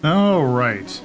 Oh, right.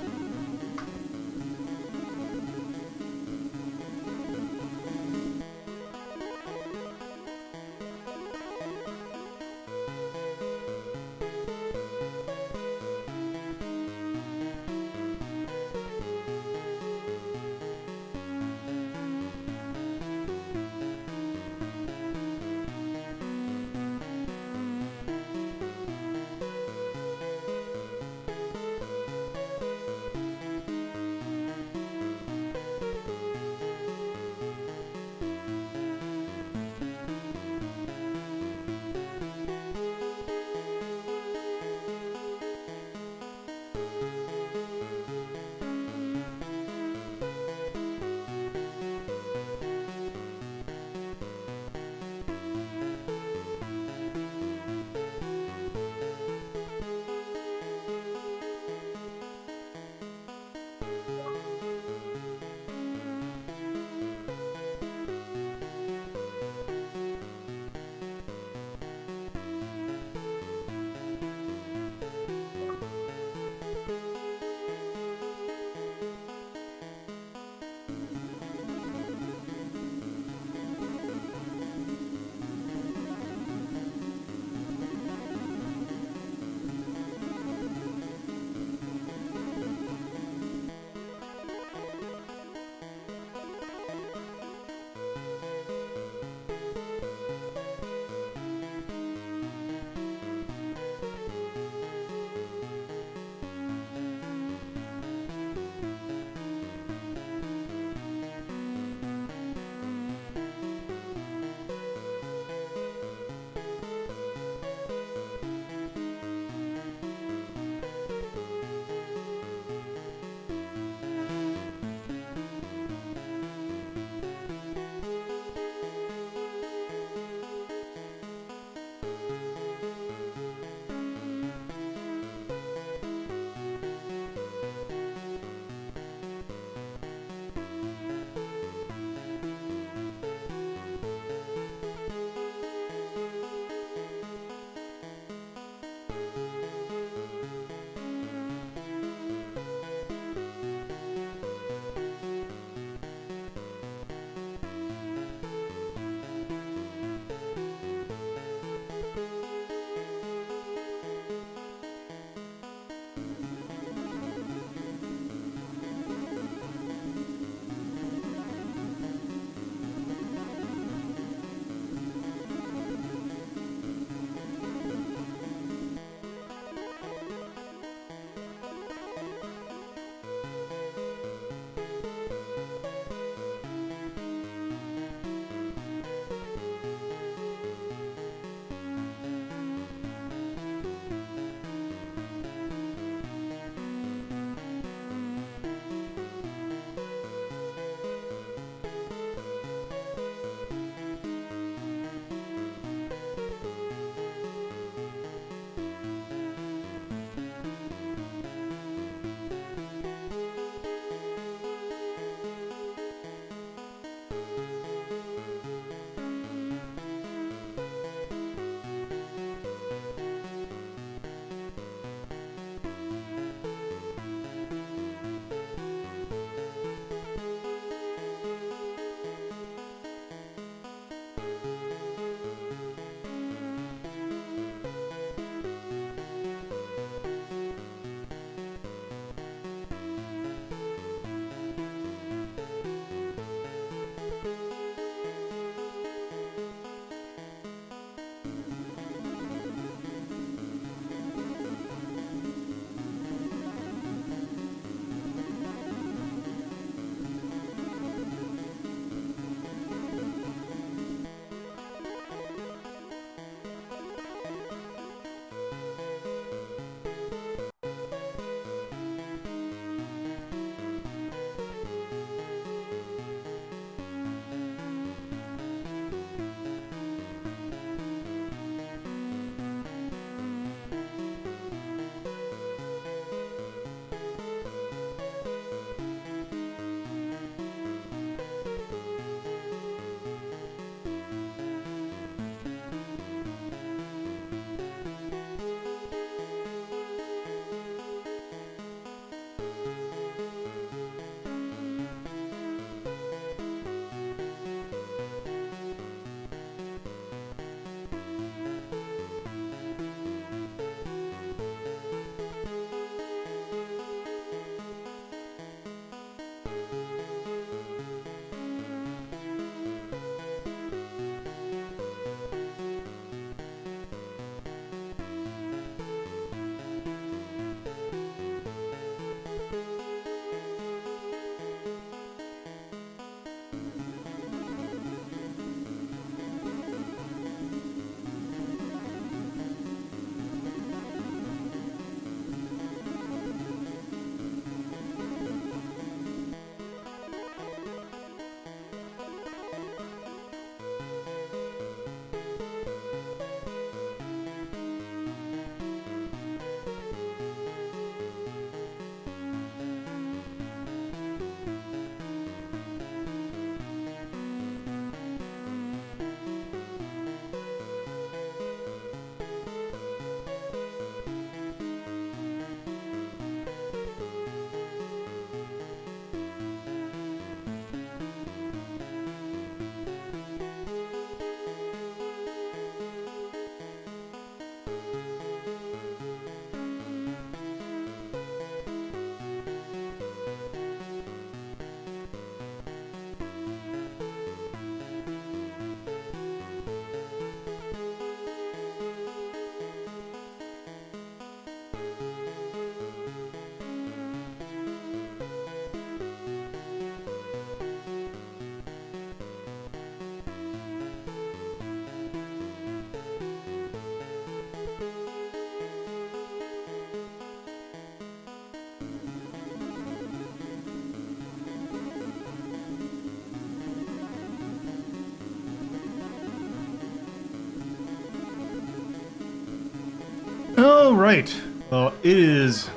Alright, well, it's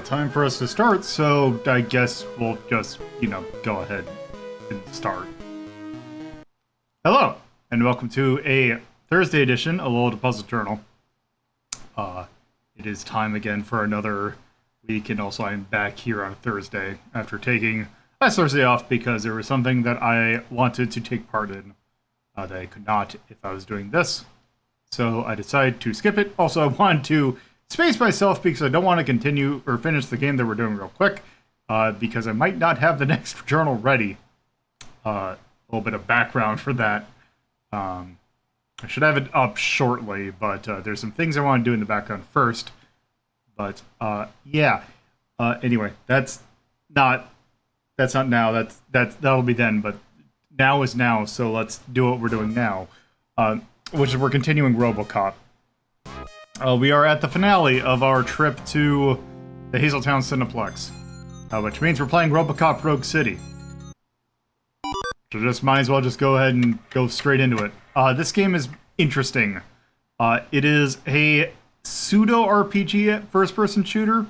time for us to start, so I guess we'll just, go ahead and start. Hello, and welcome to a Thursday edition of Lolo De Puzlo Journal. It is time again for another week, and also I'm back here on Thursday after taking last Thursday off because there was something that I wanted to take part in that I could not if I was doing this. So I decided to skip it. Also, I wanted to space myself because I don't want to continue or finish the game that we're doing real quick because I might not have the next journal ready. A little bit of background for that. I should have it up shortly, but there's some things I want to do in the background first. But yeah. Anyway, that's not now. That'll be then. But now is now. So let's do what we're doing now, which is we're continuing RoboCop. We are at the finale of our trip to the Hazeltown Cineplex, which means we're playing RoboCop Rogue City. So just might as well just go ahead and go straight into it. This game is interesting. It is a pseudo-RPG first-person shooter.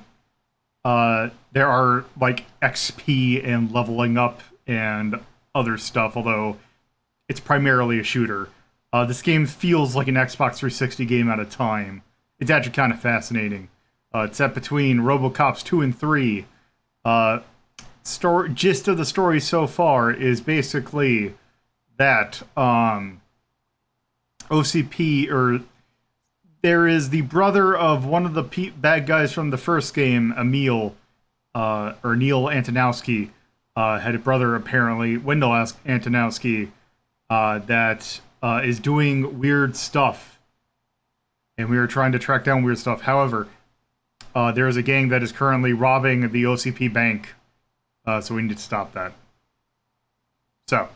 There are, like, XP and leveling up and other stuff, although it's primarily a shooter. This game feels like an Xbox 360 game at a time. It's actually kind of fascinating. It's set between RoboCops 2 and 3. Gist of the story so far is basically that OCP, or there is the brother of one of the bad guys from the first game, Emil, or Neil Antonowski, had a brother apparently, Wendell Antonowski, that is doing weird stuff. And we are trying to track down weird stuff. However, there is a gang that is currently robbing the OCP bank. So we need to stop that. So.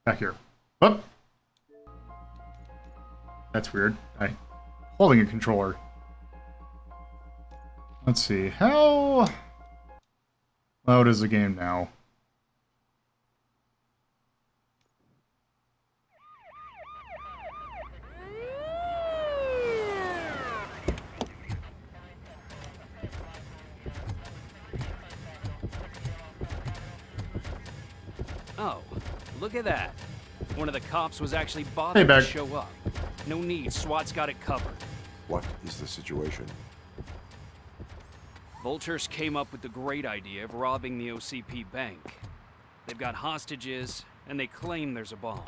Back here. Whoop! That's weird. I'm holding a controller. Let's see. How loud is the game now? Oh, look at that. One of the cops was actually bothered to show up. No need, SWAT's got it covered. What is the situation? Vultures came up with the great idea of robbing the OCP bank. They've got hostages, and they claim there's a bomb.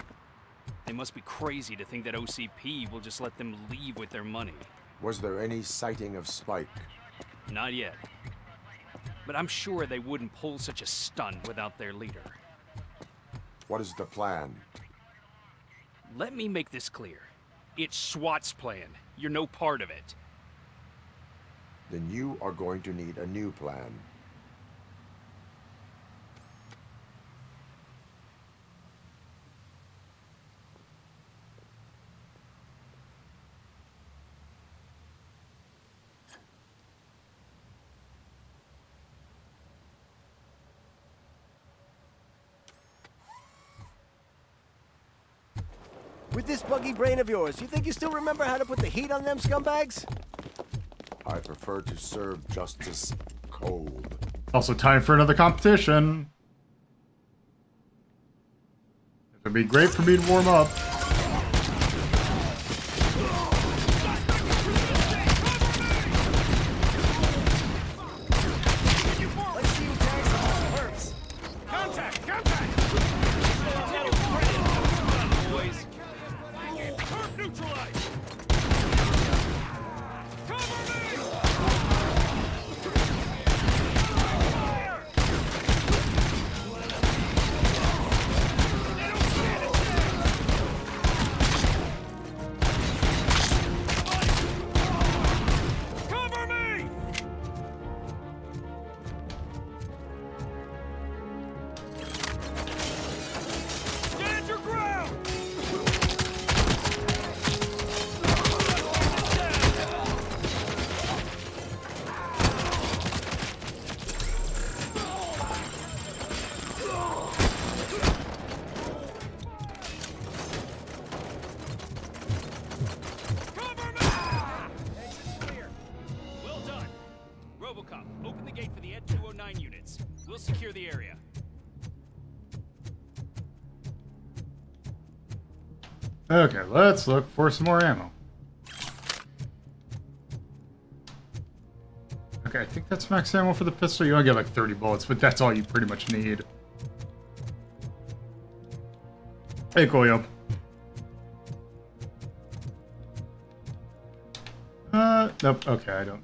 They must be crazy to think that OCP will just let them leave with their money. Was there any sighting of Spike? Not yet. But I'm sure they wouldn't pull such a stunt without their leader. What is the plan? Let me make this clear. It's SWAT's plan. You're no part of it. Then you are going to need a new plan. With this buggy brain of yours, you think you still remember how to put the heat on them scumbags? I prefer to serve justice cold. Also time for another competition. It would be great for me to warm up. Okay, let's look for some more ammo. Okay, I think that's max ammo for the pistol. You only get like 30 bullets, but that's all you pretty much need. Hey, Koyo. Nope. Okay, I don't.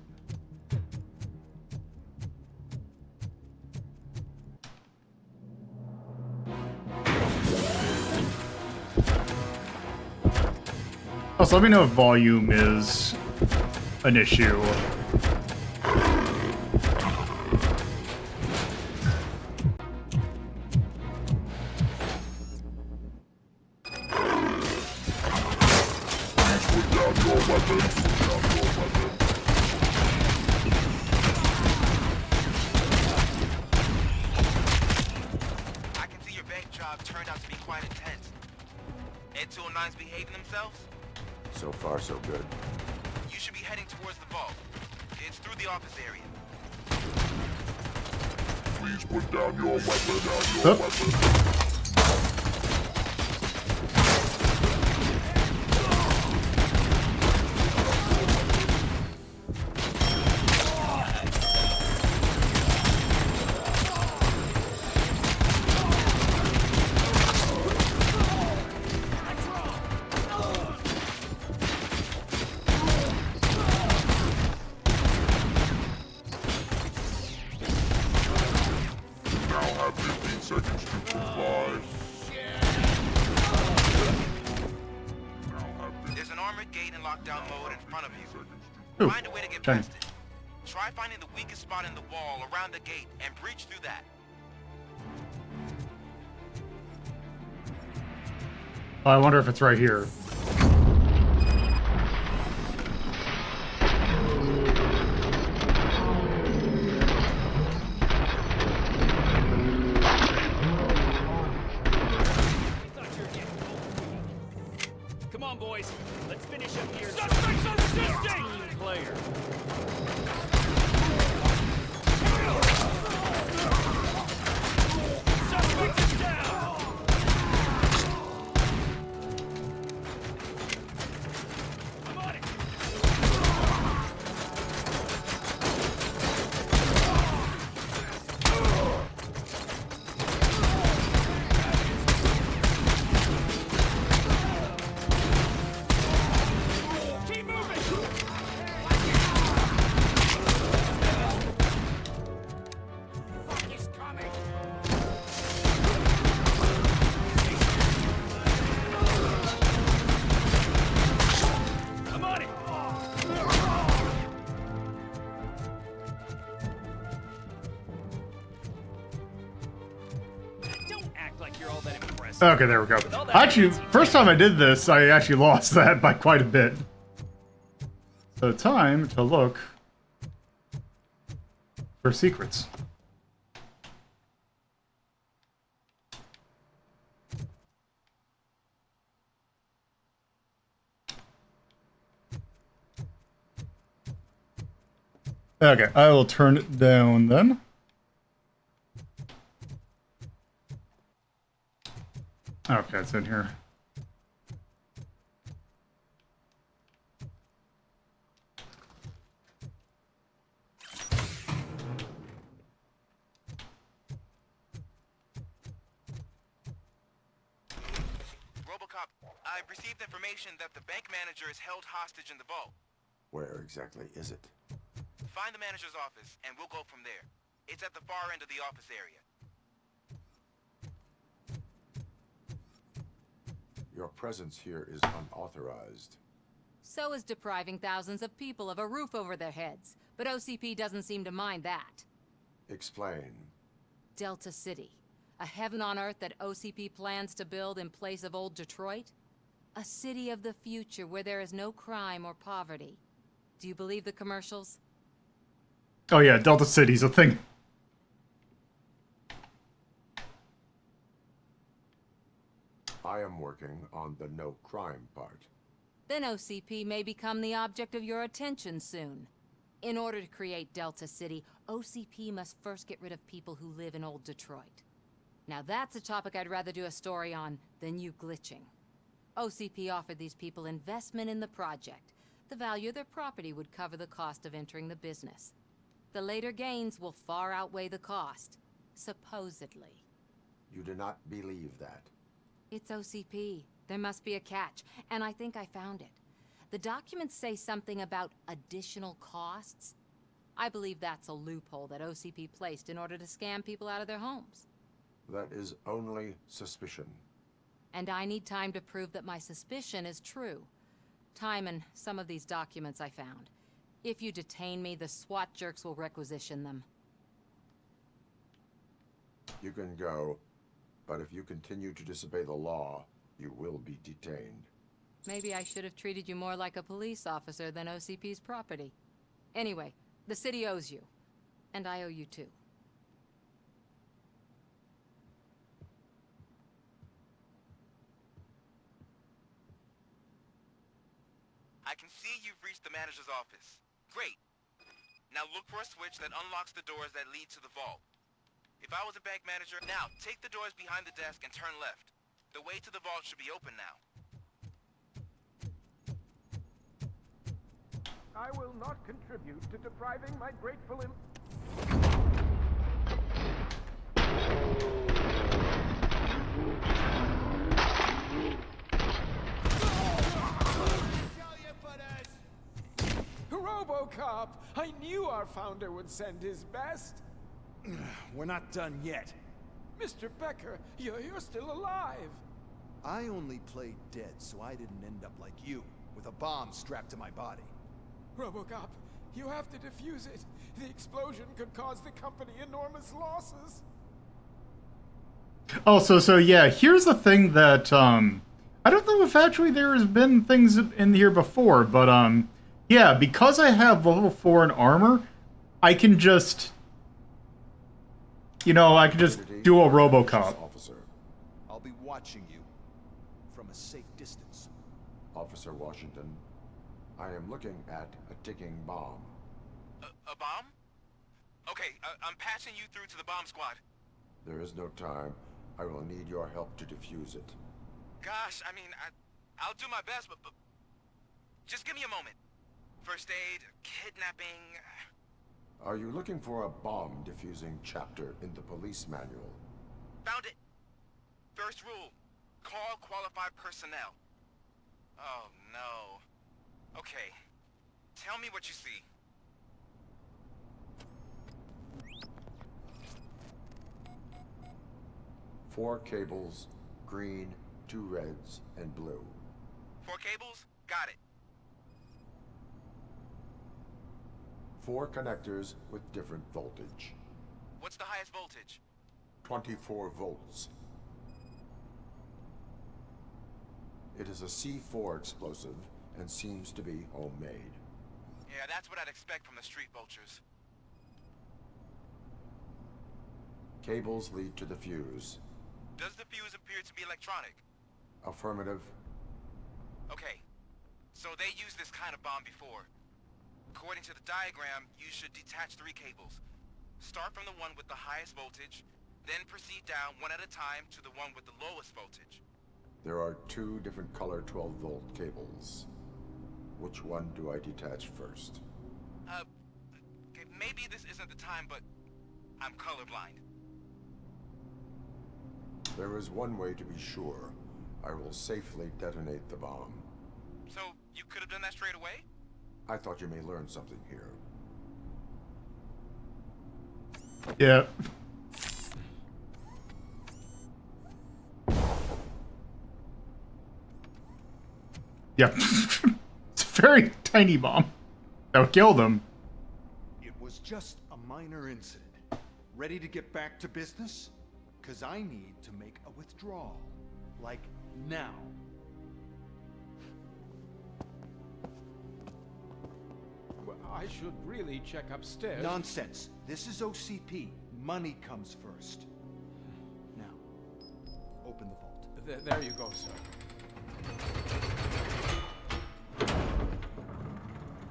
Also, let me know if volume is an issue. So far, so good. You should be heading towards the vault. It's through the office area. Please put down your weapon. There's an armored gate in lockdown mode in front of you. Ooh, Find a way to get shiny. past it. Try finding the weakest spot in the wall around the gate and breach through that. Oh, I wonder if it's right here. Come on, boys. Let's finish up here. Suspects are resisting! Team player. Suspect is down! I'm on it! Keep moving! Fuck is coming! I'm on it! Don't act like you're all that impressive. Okay, there we go. all that Actually, fancy first time I did this, I actually lost that by quite a bit. So time to look for secrets. Okay, I will turn it down then. Okay, it's in here. RoboCop, I've received information that the bank manager is held hostage in the vault. Where exactly is it? Find the manager's office, and we'll go from there. It's at the far end of the office area. Your presence here is unauthorized. So is depriving thousands of people of a roof over their heads. But OCP doesn't seem to mind that. Explain. Delta City. A heaven on earth that OCP plans to build in place of old Detroit? A city of the future where there is no crime or poverty. Do you believe the commercials? Oh yeah, Delta City's a thing. I am working on the no crime part. Then OCP may become the object of your attention soon. In order to create Delta City, OCP must first get rid of people who live in old Detroit. Now that's a topic I'd rather do a story on than you glitching. OCP offered these people investment in the project. The value of their property would cover the cost of entering the business. The later gains will far outweigh the cost, supposedly. You do not believe that. It's OCP. There must be a catch, and I think I found it. The documents say something about additional costs. I believe that's a loophole that OCP placed in order to scam people out of their homes. That is only suspicion. And I need time to prove that my suspicion is true. Time and some of these documents I found. If you detain me, the SWAT jerks will requisition them. You can go, but if you continue to disobey the law, you will be detained. Maybe I should have treated you more like a police officer than OCP's property. Anyway, the city owes you. And I owe you too. I can see you've reached the manager's office. Great. Now look for a switch that unlocks the doors that lead to the vault. If I was a bank manager, now take the doors behind the desk and turn left. The way to the vault should be open now. I will not contribute to depriving my grateful RoboCop! I knew our founder would send his best. We're not done yet. Mr. Becker, you're still alive. I only played dead so I didn't end up like you, with a bomb strapped to my body. RoboCop, you have to defuse it. The explosion could cause the company enormous losses. Also, so yeah, here's the thing that, I don't know if actually there has been things in here before, but, yeah, because I have level 4 in armor, I can just, you know, I can just do a RoboCop. Officer. I'll be watching you from a safe distance. Officer Washington, I am looking at a ticking bomb. A bomb? Okay, I'm passing you through to the bomb squad. There is no time. I will need your help to defuse it. Gosh, I mean, I'll do my best, but just give me a moment. First aid, kidnapping... Are you looking for a bomb defusing chapter in the police manual? Found it! First rule, call qualified personnel. Oh, no. Okay, tell me what you see. Four cables, green, 2 reds, and blue. 4 cables? Got it. 4 connectors with different voltage. What's the highest voltage? 24 volts. It is a C4 explosive and seems to be homemade. Yeah, that's what I'd expect from the street vultures. Cables lead to the fuse. Does the fuse appear to be electronic? Affirmative. Okay, so they used this kind of bomb before. According to the diagram, you should detach 3 cables. Start from the one with the highest voltage, then proceed down one at a time to the one with the lowest voltage. There are 2 different color 12-volt cables. Which one do I detach first? Okay, maybe this isn't the time, but I'm colorblind. There is one way to be sure. I will safely detonate the bomb. So, you could have done that straight away? I thought you may learn something here. Yeah. Yeah. It's a very tiny bomb. That would kill them. It was just a minor incident. Ready to get back to business? 'Cause I need to make a withdrawal. Like, now. Well, I should really check upstairs. Nonsense. This is OCP. Money comes first. Now, open the vault. There you go, sir.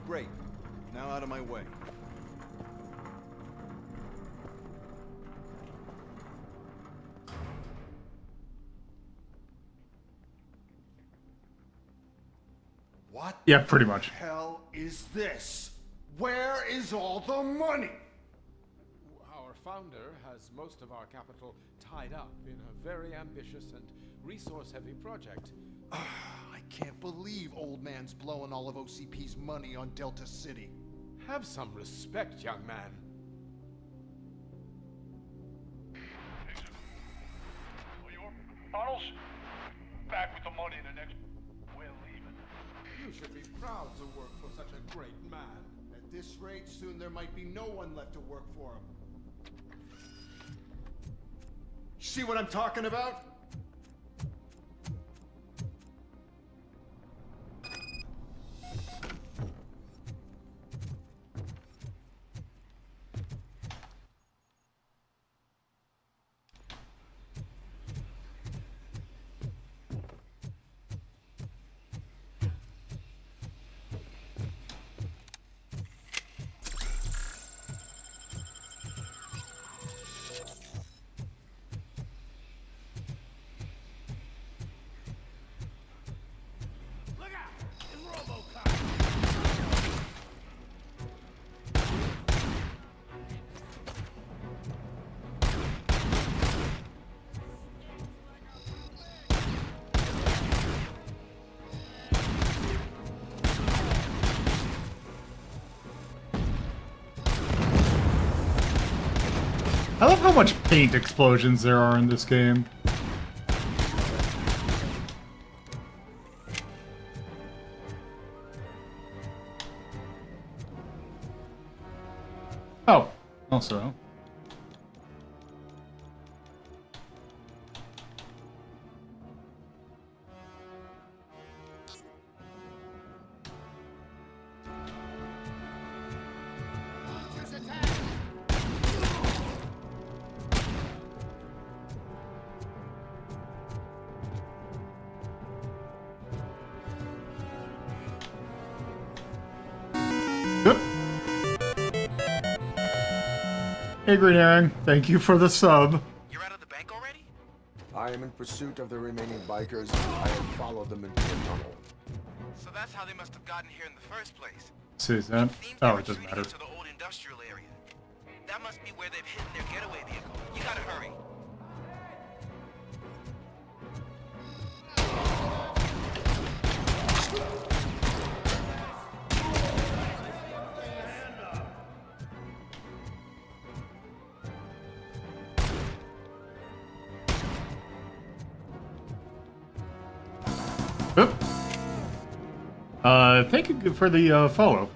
Great. Now out of my way. What Yeah, pretty much. the hell is this? Where is all the money? Our founder has most of our capital tied up in a very ambitious and resource-heavy project. I can't believe old man's blowing all of OCP's money on Delta City. Have some respect, young man. Tunnels? Back with the money in the next... We're leaving. You should be proud to work for such a great man. At this rate, soon there might be no one left to work for him. See what I'm talking about? Look out! It's RoboCop! I love how much paint explosions there are in this game. Oh, also. Yep. Hey, Green Aaron, thank you for the sub. You're out of the bank already? I am in pursuit of the remaining bikers. I have followed them into the tunnel. So that's how they must have gotten here in the first place. Susan. Seems they Oh, were it doesn't retreating matter. into the old industrial area. That must be where they've hidden their getaway vehicle. You gotta hurry. Oop. Thank you for the follow.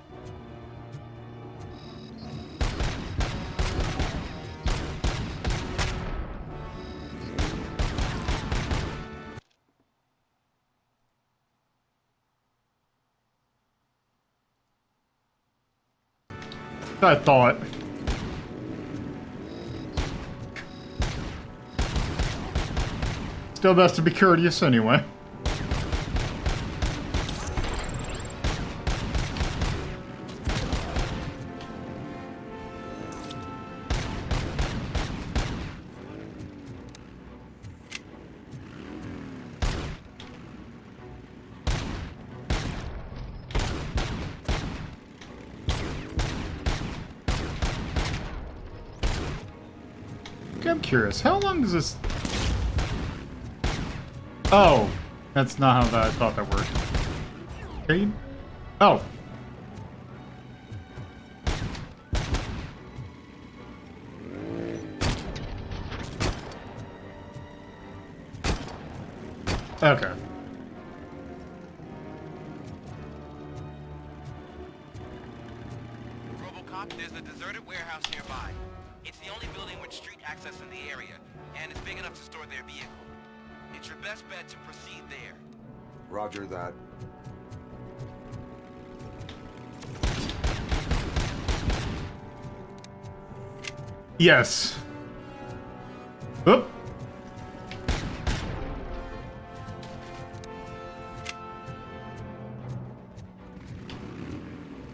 I thought. Still best to be courteous anyway. I'm curious, how long does this... Oh, that's not how that I thought that worked. Okay. Oh. Okay. RoboCop, there's a deserted warehouse nearby. It's the only building with street access in the area, and it's big enough to store their vehicle. It's your best bet to proceed there. Roger that. Yes. Oop.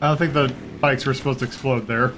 I don't think the bikes were supposed to explode there.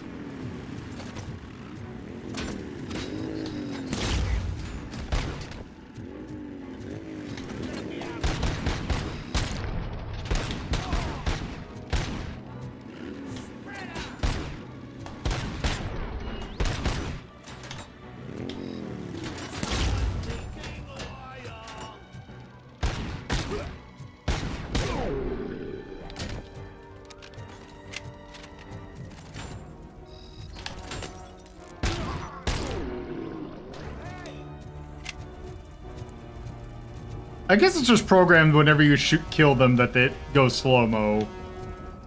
I guess it's just programmed whenever you kill them that it goes slow-mo,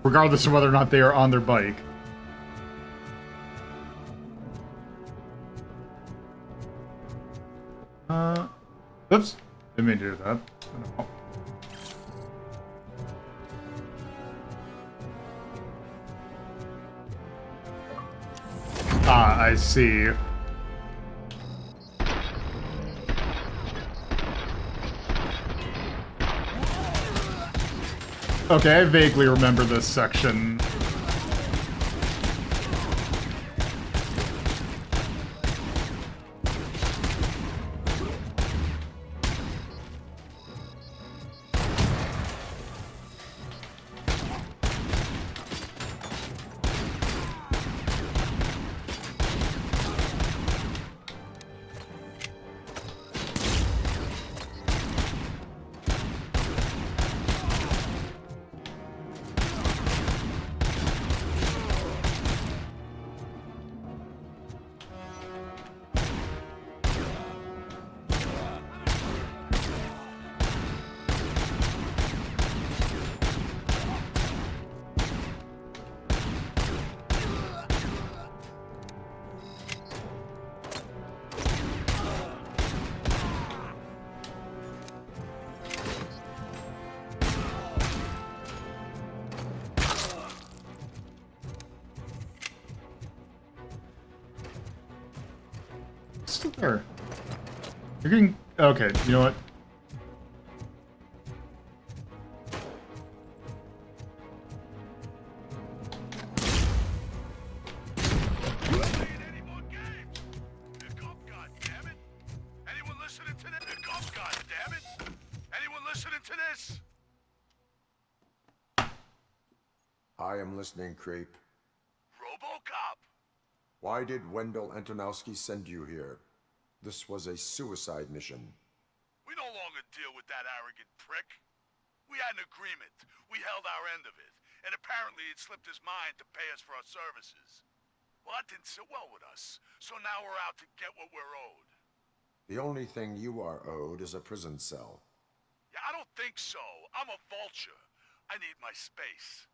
regardless of whether or not they are on their bike. Oops. Didn't mean to do that. No. Ah, I see. Okay, I vaguely remember this section. Still there. You're getting... Okay, you know what? I am listening, Creep. RoboCop! Why did Wendell Antonowski send you here? This was a suicide mission. We no longer deal with that arrogant prick. We had an agreement. We held our end of it. And apparently it slipped his mind to pay us for our services. Well, that didn't sit well with us. So now we're out to get what we're owed. The only thing you are owed is a prison cell. Yeah, I don't think so. I'm a vulture. I need my space.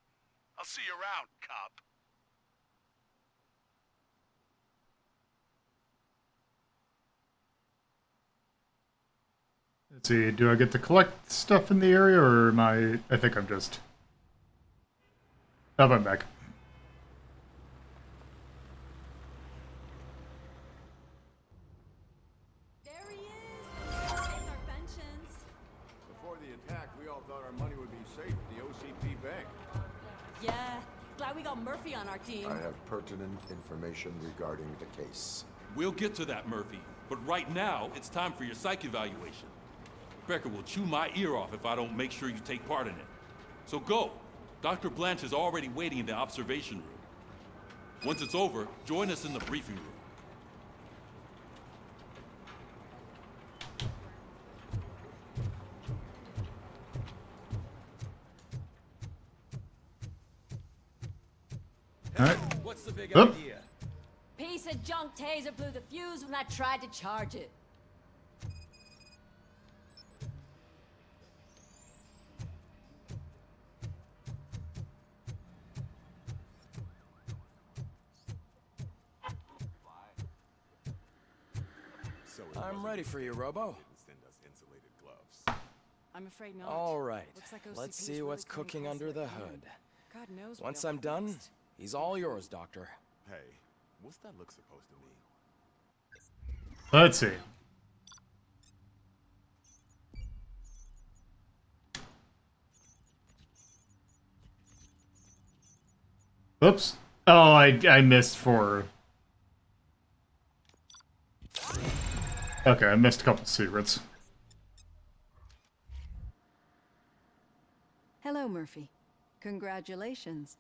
I'll see you around, cop. Let's see, do I get to collect stuff in the area, or am I think I'm just... Oh, I'm back. There he is! Our pensions. Before the attack, we all thought our money would be safe at the OCP bank. Yeah, glad we got Murphy on our team. I have pertinent information regarding the case. We'll get to that, Murphy. But right now, it's time for your psych evaluation. Becker will chew my ear off if I don't make sure you take part in it. So go. Dr. Blanche is already waiting in the observation room. Once it's over, join us in the briefing room. Alright. What's the big Oop. idea? Piece of junk taser blew the fuse when I tried to charge it. I'm ready for you, Robo. I'm afraid not. All right. Looks like Let's OCP see is what's really coming cooking close under to the end. hood. God knows what Once got I'm done, next. he's all yours, Doctor. Hey, what's that look supposed to mean? Let's see. Oops. Oh, I missed for... Okay, I missed a couple secrets. Hello, Murphy. Congratulations.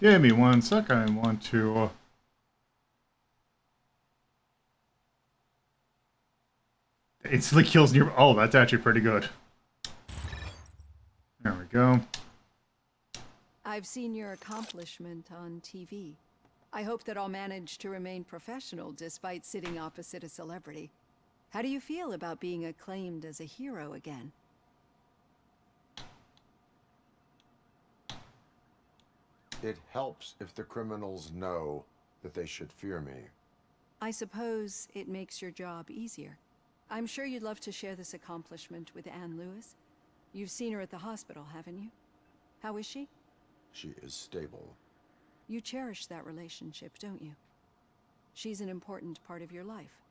Give me one sec, I want to... Instantly kills near... Oh, that's actually pretty good. There we go. I've seen your accomplishment on TV. I hope that I'll manage to remain professional despite sitting opposite a celebrity. How do you feel about being acclaimed as a hero again? It helps if the criminals know that they should fear me. I suppose it makes your job easier. I'm sure you'd love to share this accomplishment with Anne Lewis. You've seen her at the hospital, haven't you? How is she? She is stable. You cherish that relationship, don't you? She's an important part of your life.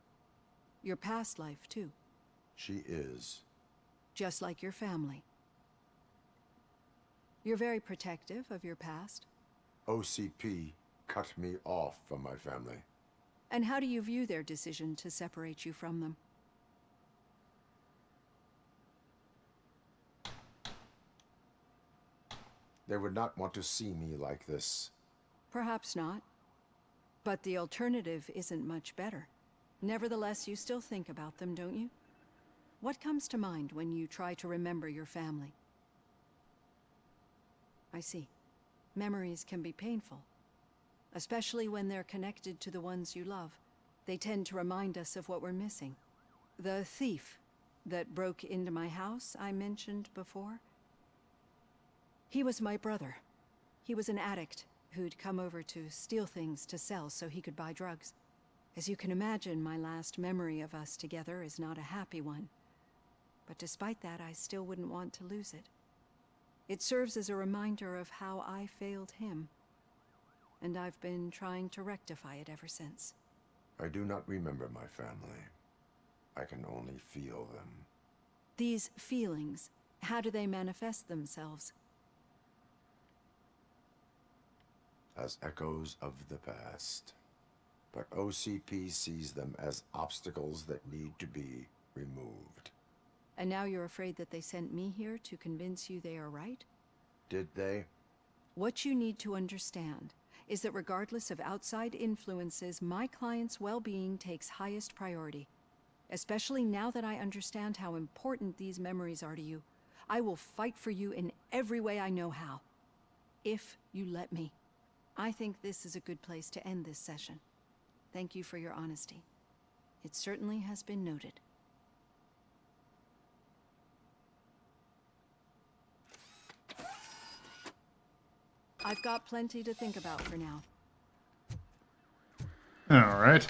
Your past life, too. She is. Just like your family. You're very protective of your past. OCP cut me off from my family. And how do you view their decision to separate you from them? They would not want to see me like this. Perhaps not. But the alternative isn't much better. Nevertheless, you still think about them, don't you? What comes to mind when you try to remember your family? I see. Memories can be painful. Especially when they're connected to the ones you love. They tend to remind us of what we're missing. The thief that broke into my house I mentioned before? He was my brother. He was an addict who'd come over to steal things to sell so he could buy drugs. As you can imagine, my last memory of us together is not a happy one. But despite that, I still wouldn't want to lose it. It serves as a reminder of how I failed him. And I've been trying to rectify it ever since. I do not remember my family. I can only feel them. These feelings, how do they manifest themselves? As echoes of the past. But OCP sees them as obstacles that need to be removed. And now you're afraid that they sent me here to convince you they are right? Did they? What you need to understand is that regardless of outside influences, my client's well-being takes highest priority. Especially now that I understand how important these memories are to you. I will fight for you in every way I know how. If you let me. I think this is a good place to end this session. Thank you for your honesty. It certainly has been noted. I've got plenty to think about for now. All right.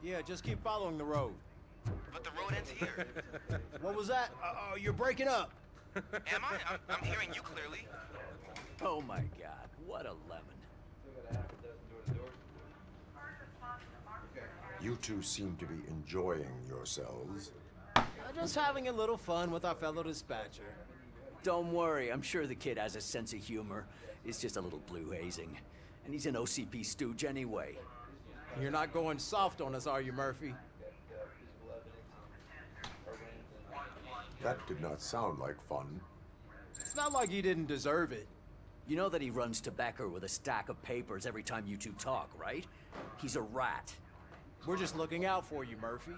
Yeah, just keep following the road. But the road ends here. What was that? You're breaking up. Am I? I'm hearing you clearly. Oh my god, what a lemon. You two seem to be enjoying yourselves. Just having a little fun with our fellow dispatcher. Don't worry, I'm sure the kid has a sense of humor. It's just a little blue hazing. And he's an OCP stooge anyway. You're not going soft on us, are you, Murphy? That did not sound like fun. It's not like he didn't deserve it. You know that he runs tobacco with a stack of papers every time you two talk, right? He's a rat. We're just looking out for you, Murphy.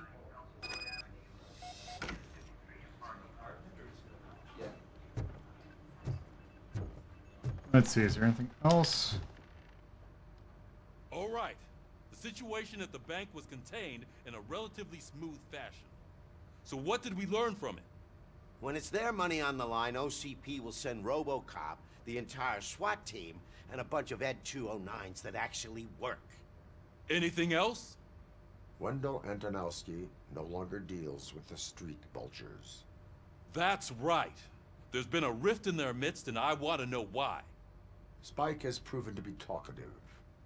Let's see, is there anything else? All right. The situation at the bank was contained in a relatively smooth fashion. So what did we learn from it? When it's their money on the line, OCP will send RoboCop, the entire SWAT team, and a bunch of Ed 209s that actually work. Anything else? Wendell Antonowski no longer deals with the street vultures. That's right. There's been a rift in their midst, and I want to know why. Spike has proven to be talkative,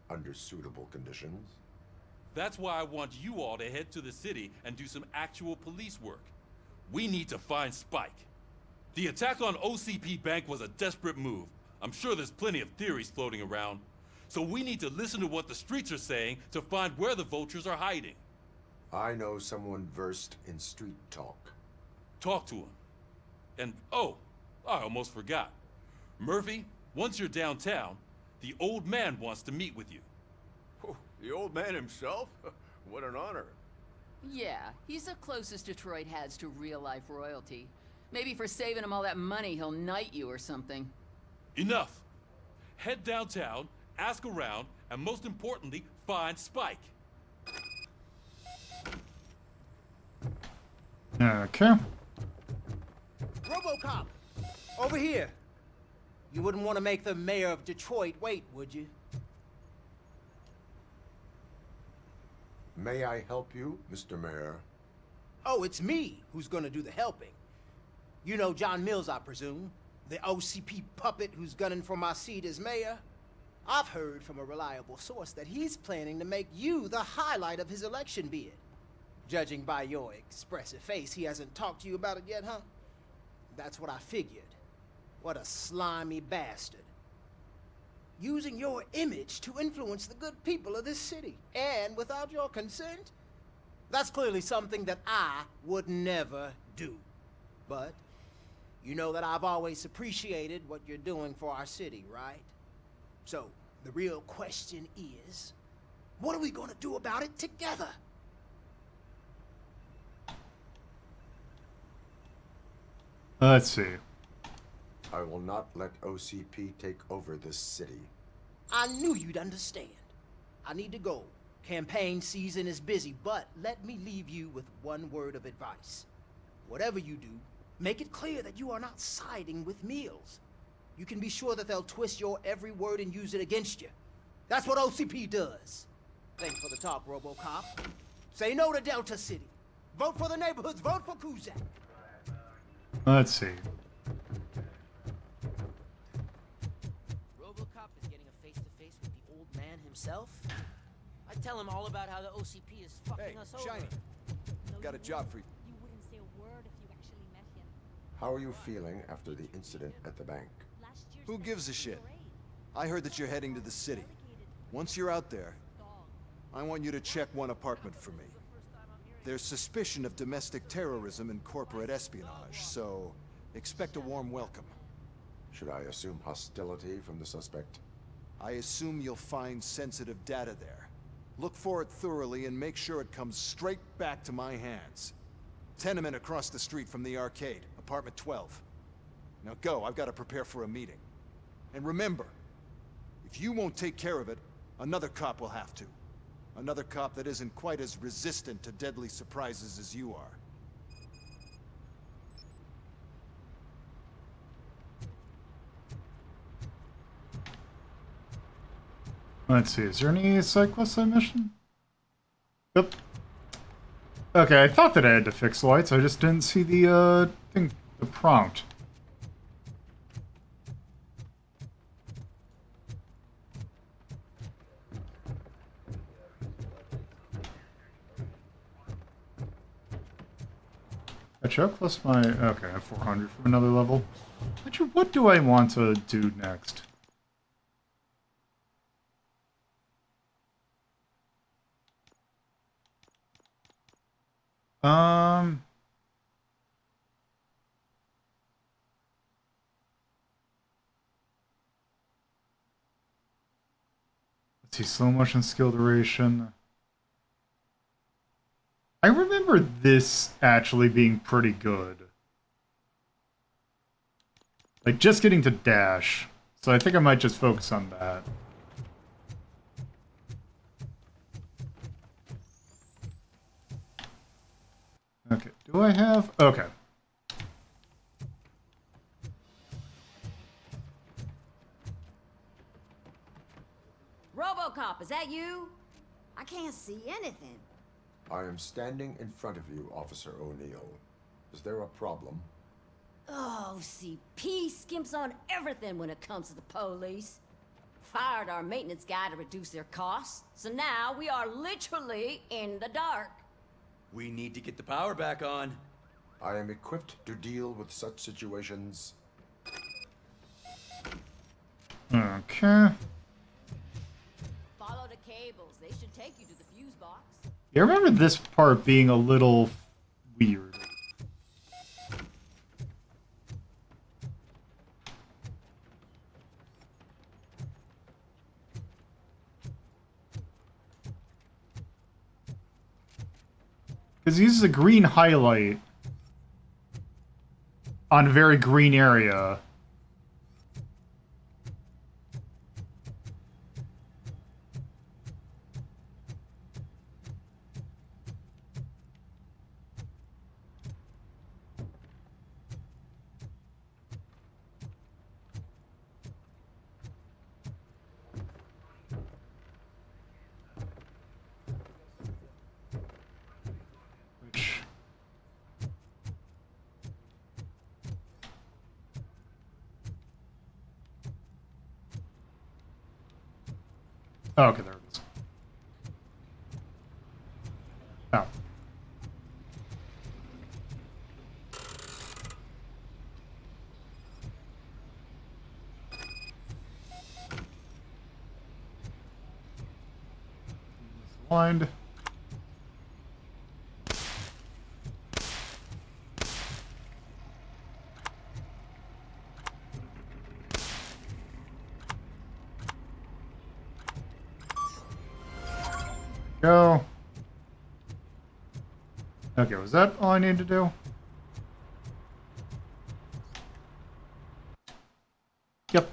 under suitable conditions. That's why I want you all to head to the city and do some actual police work. We need to find Spike. The attack on OCP Bank was a desperate move. I'm sure there's plenty of theories floating around. So we need to listen to what the streets are saying to find where the vultures are hiding. I know someone versed in street talk. Talk to him. And, oh, I almost forgot. Murphy, once you're downtown, the old man wants to meet with you. Oh, the old man himself? What an honor. Yeah, he's the closest Detroit has to real-life royalty. Maybe for saving him all that money, he'll knight you or something. Enough! Head downtown, ask around, and most importantly, find Spike. Okay. RoboCop! Over here! You wouldn't want to make the mayor of Detroit wait, would you? May I help you, Mr. Mayor? Oh, it's me who's gonna do the helping. You know John Mills, I presume? The OCP puppet who's gunning for my seat as mayor? I've heard from a reliable source that he's planning to make you the highlight of his election bid. Judging by your expressive face, he hasn't talked to you about it yet, huh? That's what I figured. What a slimy bastard. Using your image to influence the good people of this city, and without your consent? That's clearly something that I would never do. But you know that I've always appreciated what you're doing for our city, right? So, the real question is, what are we gonna do about it together? Let's see. I will not let OCP take over this city. I knew you'd understand. I need to go. Campaign season is busy, but let me leave you with one word of advice. Whatever you do, make it clear that you are not siding with Mills. You can be sure that they'll twist your every word and use it against you. That's what OCP does. Thanks for the talk, RoboCop. Say no to Delta City. Vote for the neighborhoods. Vote for Kuzak. Let's see. RoboCop is getting a face-to-face with the old man himself. I tell him all about how the OCP is fucking us over. Shiny. Got a job for you. You wouldn't say a word if you actually met him. How are you feeling after the incident at the bank? Who gives a shit? I heard that you're heading to the city. Once you're out there, I want you to check one apartment for me. There's suspicion of domestic terrorism and corporate espionage, so expect a warm welcome. Should I assume hostility from the suspect? I assume you'll find sensitive data there. Look for it thoroughly and make sure it comes straight back to my hands. Tenement across the street from the arcade, apartment 12. Now go, I've got to prepare for a meeting. And remember, if you won't take care of it, another cop will have to. Another cop that isn't quite as resistant to deadly surprises as you are. Let's see, is there any side quest mission? Yep. Okay, I thought that I had to fix lights, I just didn't see the prompt. Catch up plus my... Okay, I have 400 from another level. What do I want to do next? Let's see, slow motion skill duration. I remember this actually being pretty good. Like, just getting to dash. So I think I might just focus on that. Okay, do I have... Okay. RoboCop, is that you? I can't see anything. I am standing in front of you, Officer O'Neill. Is there a problem? Oh, OCP skimps on everything when it comes to the police. Fired our maintenance guy to reduce their costs, so now we are literally in the dark. We need to get the power back on. I am equipped to deal with such situations. Okay. Follow the cables. They should take you to the fuse box. Yeah, I remember this part being a little weird. Because he uses a green highlight on a very green area. Oh, okay, there it is. Oh. Blind. Go. Okay, was that all I need to do? Yep.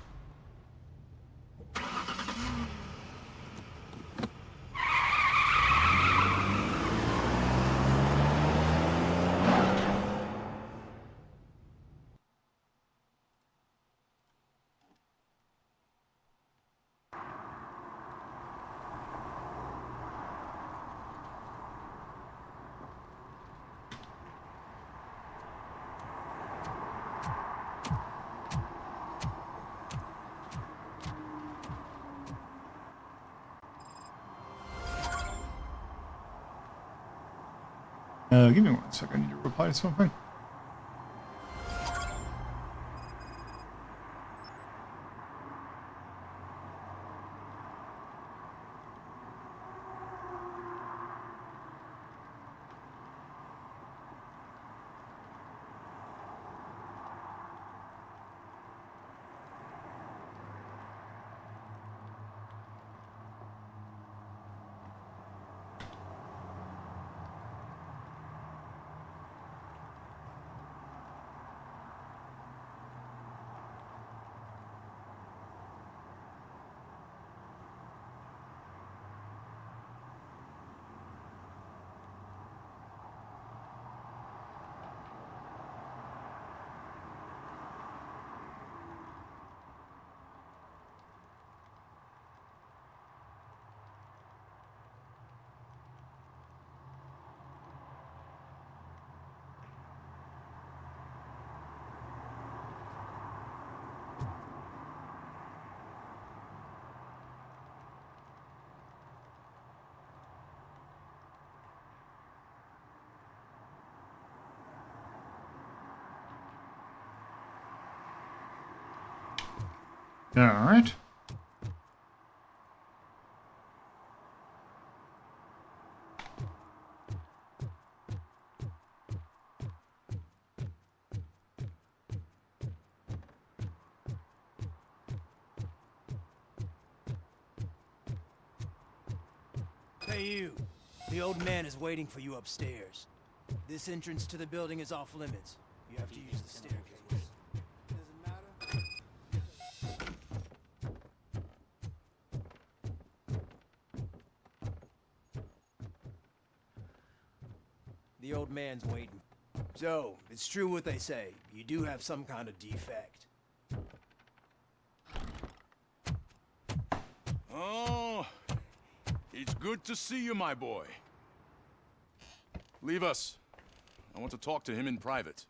Give me 1 second. I need to reply to something. All right. Hey, you. The old man is waiting for you upstairs. This entrance to the building is off limits. You have to use the staircase. The old man's waiting. So, it's true what they say. You do have some kind of defect. Oh, it's good to see you, my boy. Leave us. I want to talk to him in private.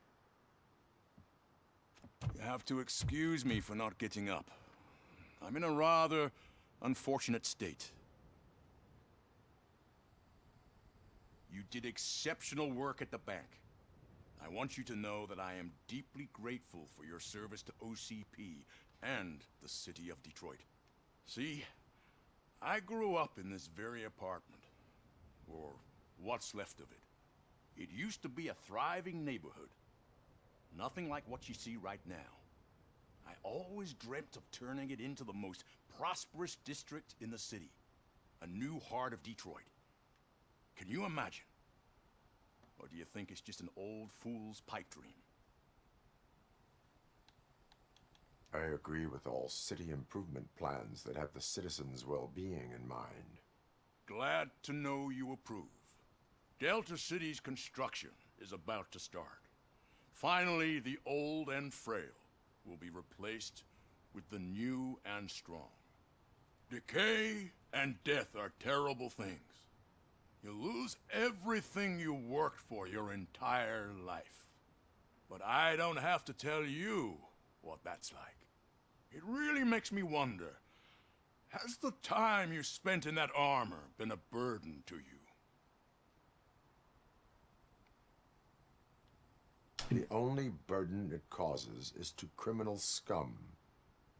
You have to excuse me for not getting up. I'm in a rather unfortunate state. You did exceptional work at the bank. I want you to know that I am deeply grateful for your service to OCP and the city of Detroit. See, I grew up in this very apartment, or what's left of it. It used to be a thriving neighborhood. Nothing like what you see right now. I always dreamt of turning it into the most prosperous district in the city. A new heart of Detroit. Can you imagine? Or do you think it's just an old fool's pipe dream? I agree with all city improvement plans that have the citizens' well-being in mind. Glad to know you approve. Delta City's construction is about to start. Finally, the old and frail will be replaced with the new and strong. Decay and death are terrible things. You lose everything you worked for your entire life. But I don't have to tell you what that's like. It really makes me wonder, has the time you spent in that armor been a burden to you? The only burden it causes is to criminal scum.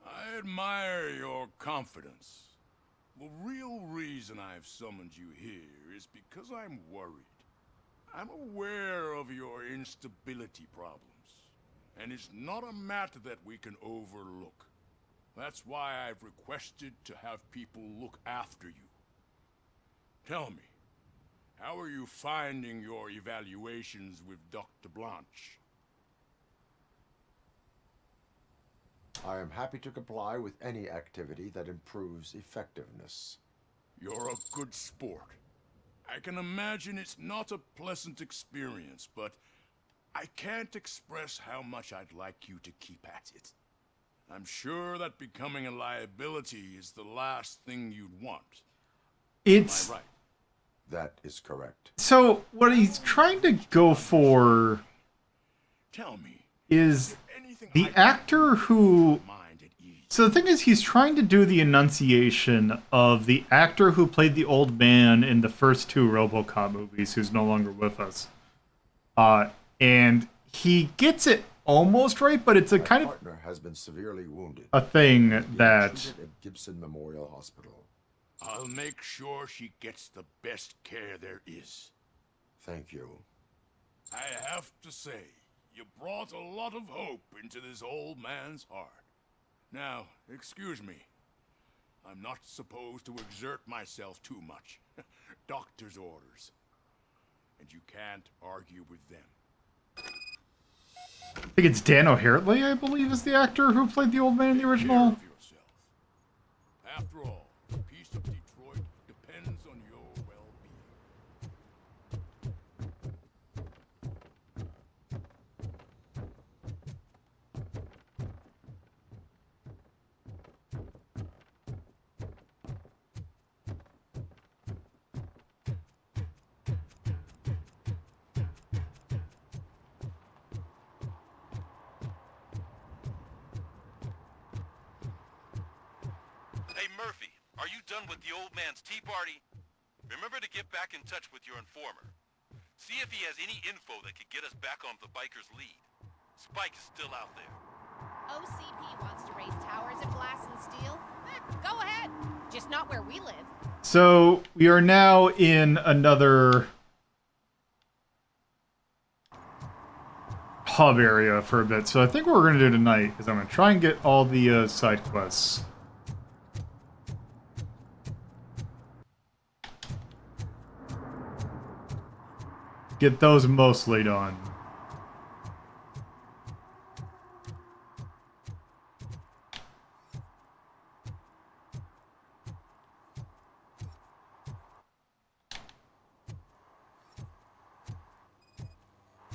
I admire your confidence. The real reason I've summoned you here is because I'm worried. I'm aware of your instability problems, and it's not a matter that we can overlook. That's why I've requested to have people look after you. Tell me, how are you finding your evaluations with Dr. Blanche? I am happy to comply with any activity that improves effectiveness. You're a good sport. I can imagine it's not a pleasant experience, but I can't express how much I'd like you to keep at it. I'm sure that becoming a liability is the last thing you'd want. It's... Am I right? That is correct. So, what he's trying to go for... Tell me. Is the actor who... So the thing is, he's trying to do the enunciation of the actor who played the old man in the first two RoboCop movies, who's no longer with us. And he gets it almost right, but it's a kind of... My partner has been severely wounded. A thing that... Treated at Gibson Memorial Hospital. I'll make sure she gets the best care there is. Thank you. I have to say, you brought a lot of hope into this old man's heart. Now, excuse me. I'm not supposed to exert myself too much. Doctor's orders. And you can't argue with them. I think it's Dan O'Hartley, I believe, is the actor who played the old man in the original. After all, the peace of Detroit depends on your well-being. Hey, Murphy, are you done with the old man's tea party? Remember to get back in touch with your informer. See if he has any info that could get us back on the biker's lead. Spike is still out there. OCP wants to raise towers of glass and steel? Go ahead. Just not where we live. So, we are now in another hub area for a bit. So I think what we're going to do tonight is I'm going to try and get all the side quests. Get those mostly done.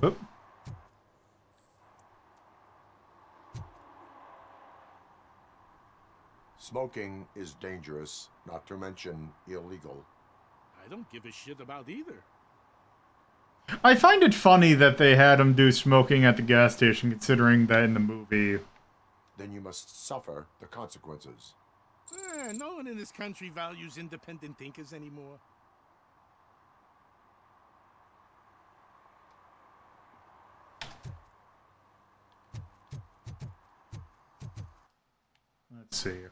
Oop. Smoking is dangerous, not to mention illegal. I don't give a shit about either. I find it funny that they had him do smoking at the gas station, considering that in the movie. Then you must suffer the consequences. No one in this country values independent thinkers anymore. Let's see.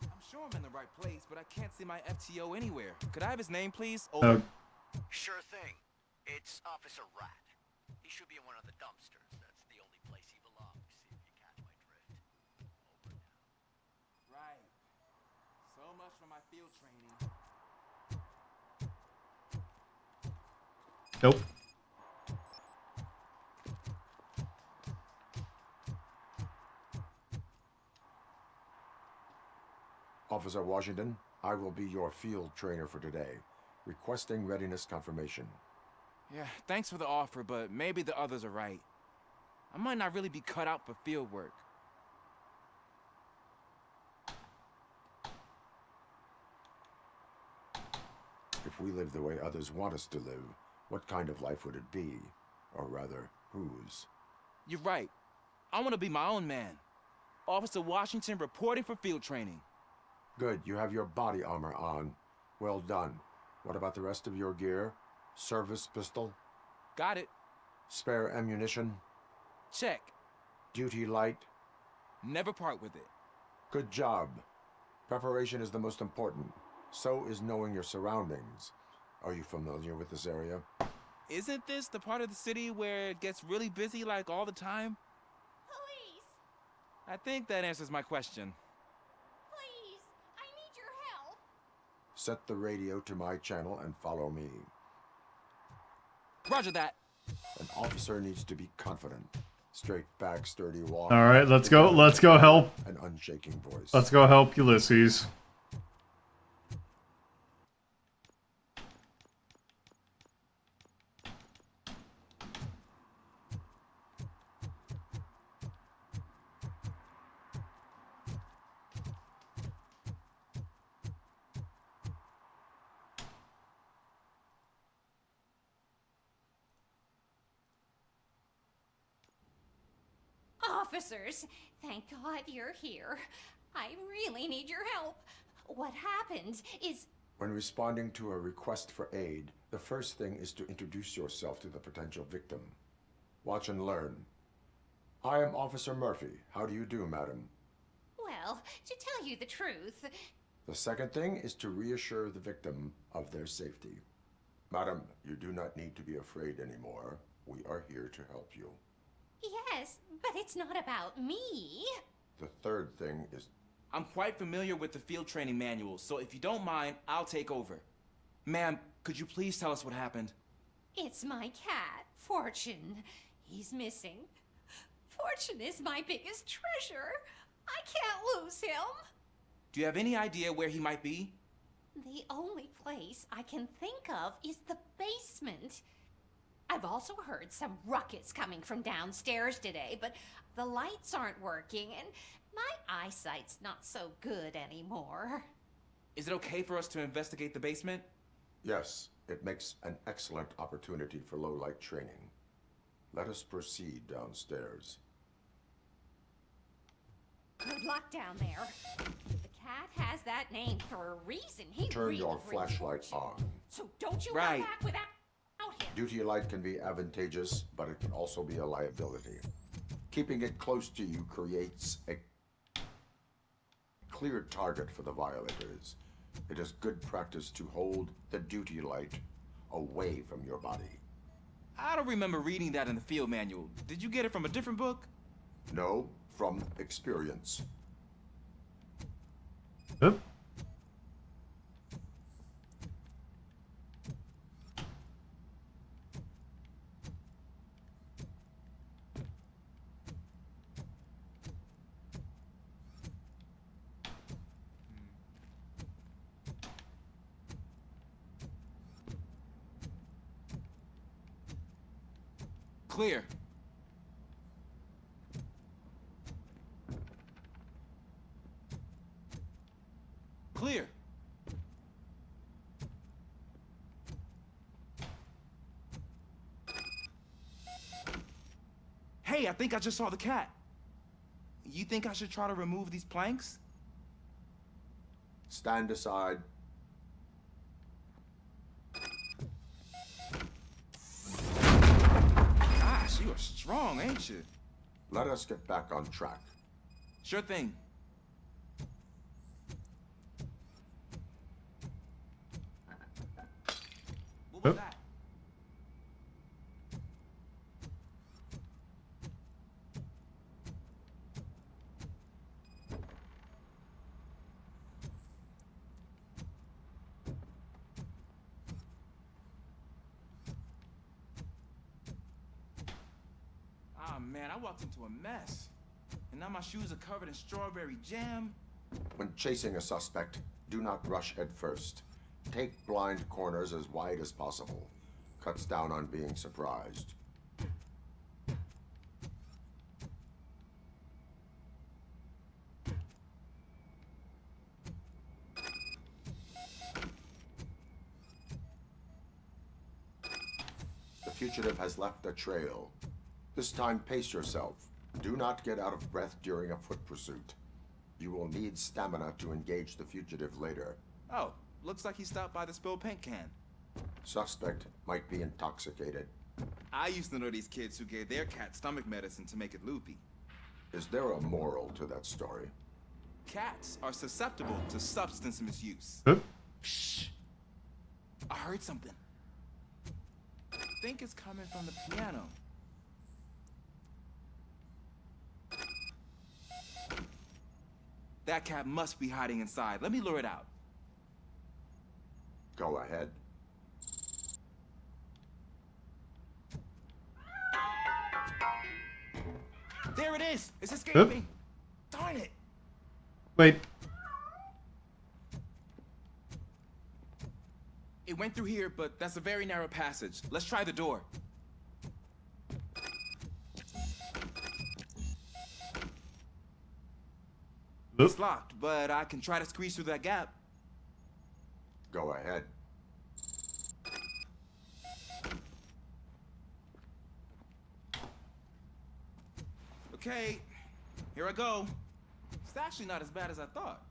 I'm sure I'm in the right place, but I can't see my FTO anywhere. Could I have his name, please? Sure thing. It's Officer Rat. He should be in one of the dumpsters. That's the only place he belongs, if you catch my drift. Over now. Right. So much for my field training. Nope. Officer Washington, I will be your field trainer for today. Requesting readiness confirmation. Yeah, thanks for the offer, but maybe the others are right. I might not really be cut out for field work. If we live the way others want us to live, what kind of life would it be? Or rather, whose? You're right. I want to be my own man. Officer Washington reporting for field training. Good, you have your body armor on. Well done. What about the rest of your gear? Service pistol? Got it. Spare ammunition? Check. Duty light? Never part with it. Good job. Preparation is the most important. So is knowing your surroundings. Are you familiar with this area? Isn't this the part of the city where it gets really busy like all the time? Police! I think that answers my question. Please! I need your help! Set the radio to my channel and follow me. Roger that. An officer needs to be confident. Straight back, sturdy walk. All right, let's go. Let's go help. An unshaking voice. Let's go help Ulysses. Officers, thank God you're here. I really need your help. What happened is... When responding to a request for aid, the first thing is to introduce yourself to the potential victim. Watch and learn. I am Officer Murphy. How do you do, madam? Well, to tell you the truth... The second thing is to reassure the victim of their safety. Madam, you do not need to be afraid anymore. We are here to help you. Yes, but it's not about me. The third thing is... I'm quite familiar with the field training manual, so if you don't mind, I'll take over. Ma'am, could you please tell us what happened? It's my cat, Fortune. He's missing. Fortune is my biggest treasure. I can't lose him. Do you have any idea where he might be? The only place I can think of is the basement. I've also heard some ruckus coming from downstairs today, but the lights aren't working and my eyesight's not so good anymore. Is it okay for us to investigate the basement? Yes, it makes an excellent opportunity for low-light training. Let us proceed downstairs. Good luck down there. The cat has that name for a reason. He Turn really your brings flashlight fortune. on. So don't you Right. come back without him. Duty light can be advantageous, but it can also be a liability. Keeping it close to you creates a clear target for the violators. It is good practice to hold the duty light away from your body. I don't remember reading that in the field manual. Did you get it from a different book? No, from experience. Oop. Clear. Clear. Hey, I think I just saw the cat. You think I should try to remove these planks? Stand aside. Gosh, you are strong, ain't you? Let us get back on track. Sure thing. What was that? man, I walked into a mess. And now my shoes are covered in strawberry jam. When chasing a suspect, do not rush head first. Take blind corners as wide as possible. Cuts down on being surprised. The fugitive has left a trail. This time, pace yourself. Do not get out of breath during a foot pursuit. You will need stamina to engage the fugitive later. Oh, looks like he stopped by the spilled paint can. Suspect might be intoxicated. I used to know these kids who gave their cat stomach medicine to make it loopy. Is there a moral to that story? Cats are susceptible to substance misuse. Shh. I heard something. I think it's coming from the piano. That cat must be hiding inside. Let me lure it out. Go ahead. There it is! It's escaping! Darn it! Wait. It went through here, but that's a very narrow passage. Let's try the door. It's locked, but I can try to squeeze through that gap. Go ahead. Okay, here I go. It's actually not as bad as I thought.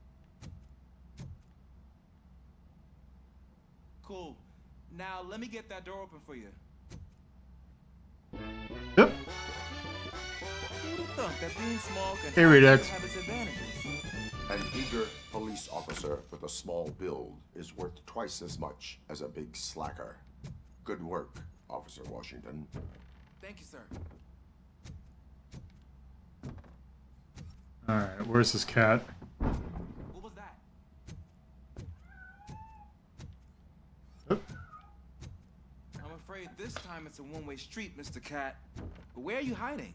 Cool. Now let me get that door open for you. Yep. Who'd have thought that being small can Hey, Redux. have its advantages? An eager police officer with a small build is worth twice as much as a big slacker. Good work, Officer Washington. Thank you, sir. Alright, where's this cat? What was that? I'm afraid this time it's a one-way street, Mr. Cat. But where are you hiding?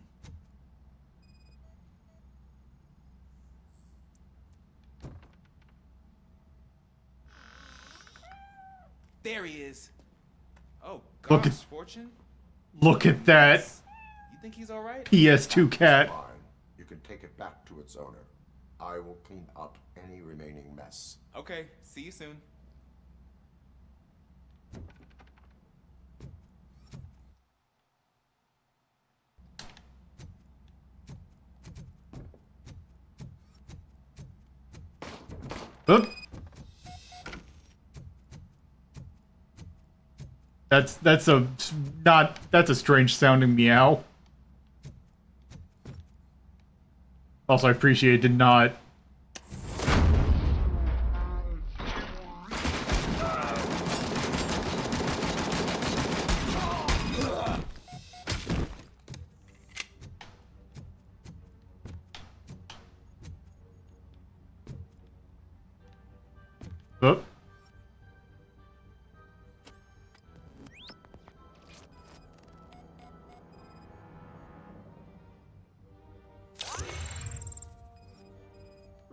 There he is. Oh, Look gosh, at- Fortune. Look at that You think he's all right? PS2 cat. Fine. You can take it back to its owner. I will clean up any remaining mess. Okay, see you soon. Oop. That's a strange sounding meow. Also, I appreciate it did not. Oop.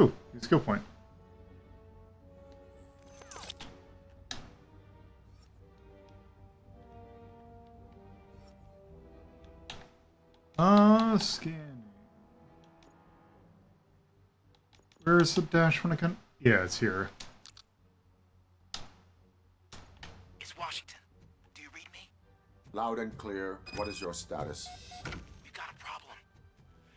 Ooh, skill point. Scanning. Where is the dash when I can? Yeah, it's here. It's Washington. Do you read me? Loud and clear. What is your status? We got a problem.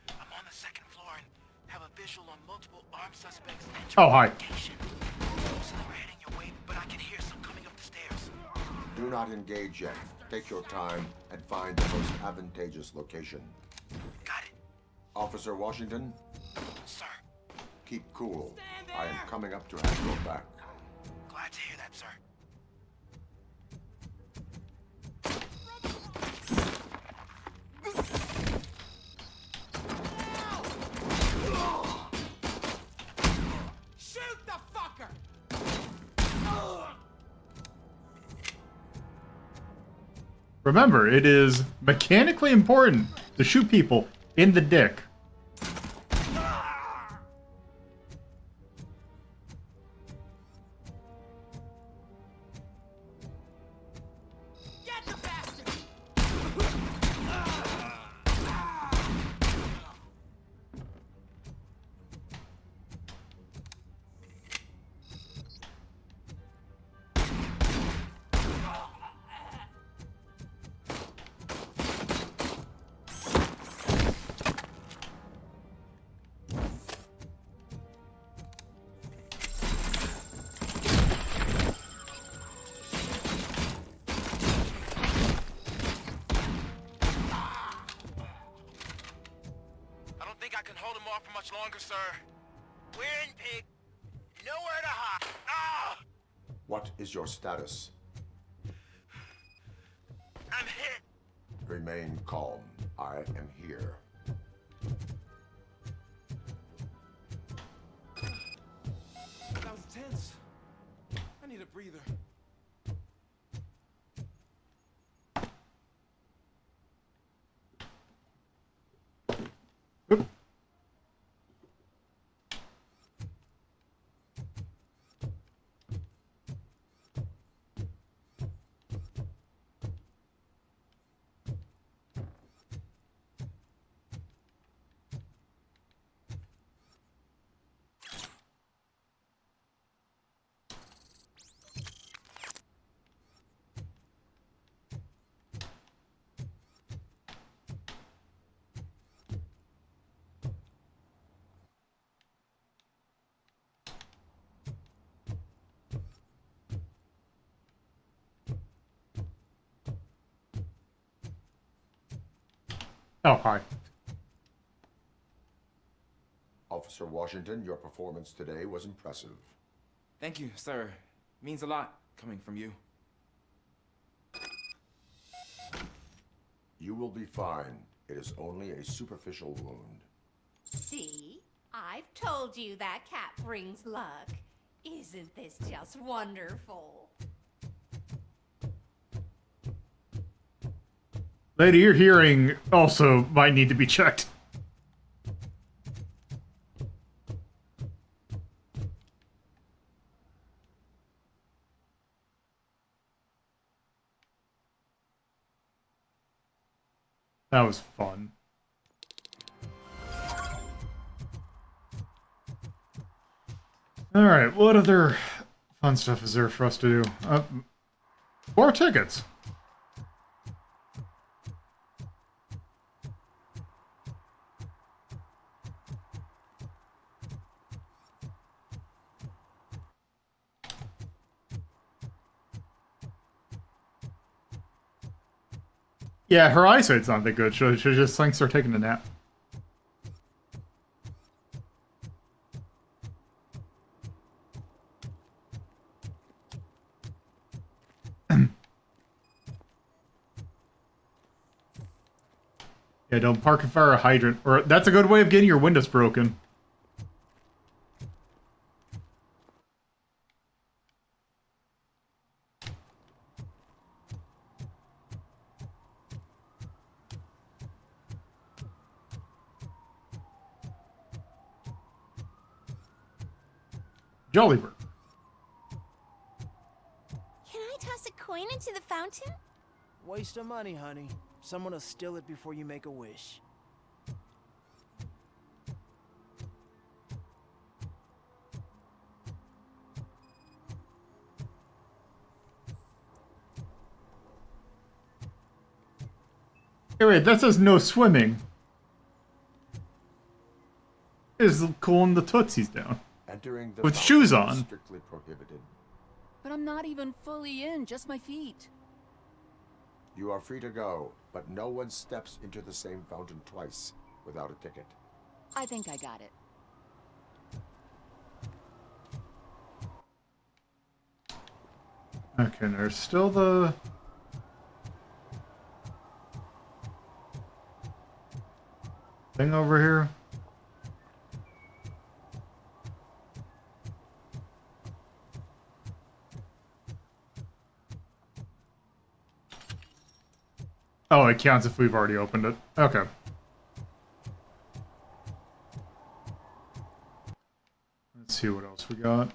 I'm on the second floor and have a visual on multiple armed suspects entering Oh, hi. the location. Most of them are heading your way, but I can hear some coming up the stairs. Do not engage yet. Take your time and find the most advantageous location. Got it. Officer Washington, Sir, keep cool. I am coming up to have your back. glad to hear that, sir. Shoot the fucker! Remember, it is mechanically important to shoot people in the dick. Longer, sir. We're in, pig. Nowhere to hide. Ah! What is your status? I'm hit. Remain calm. I am here. That was tense. I need a breather. Oh, hi. Officer Washington, your performance today was impressive. Thank you, sir. Means a lot coming from you. You will be fine. It is only a superficial wound. See? I've told you that cat brings luck. Isn't this just wonderful? Lady, your hearing also might need to be checked. That was fun. Alright, what other fun stuff is there for us to do? More tickets! Yeah, her eyesight's not that good. She just thinks they're taking a nap. Yeah, don't park in front of a hydrant. Or that's a good way of getting your windows broken. Jollibird. Can I toss a coin into the fountain? Waste of money, honey. Someone will steal it before you make a wish. Hey, wait, that says no swimming. Is cooling the tootsies down. Entering the with shoes fountain on. is strictly prohibited. But I'm not even fully in, just my feet. You are free to go, but no one steps into the same fountain twice without a ticket. I think I got it. Okay, there's still the... thing over here. Oh, it counts if we've already opened it. Okay. see what else we got.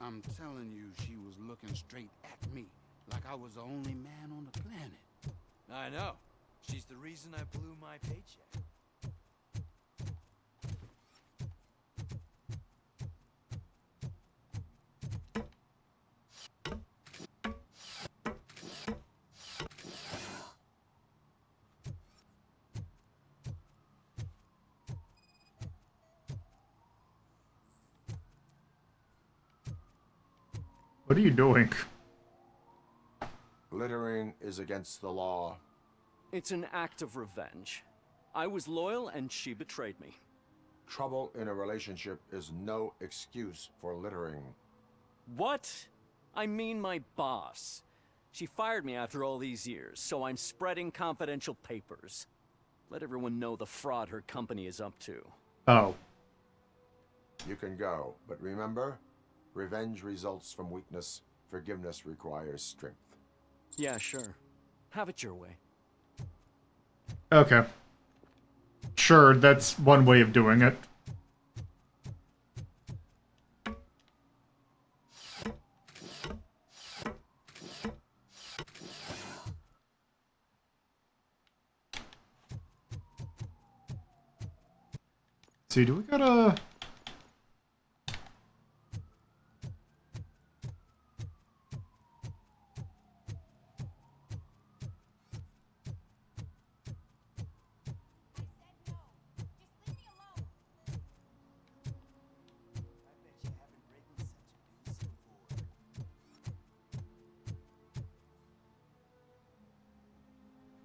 I'm telling you, she was looking straight at me, like I was the only man on the planet. I know. She's the reason I blew my paycheck. What are you doing? Littering is against the law. It's an act of revenge. I was loyal and she betrayed me. Trouble in a relationship is no excuse for littering. What? I mean my boss. She fired me after all these years, so I'm spreading confidential papers. Let everyone know the fraud her company is up to. Oh. You can go, but remember, revenge results from weakness. Forgiveness requires strength. Yeah, sure. Have it your way. Okay. Sure, that's one way of doing it. See, do we gotta...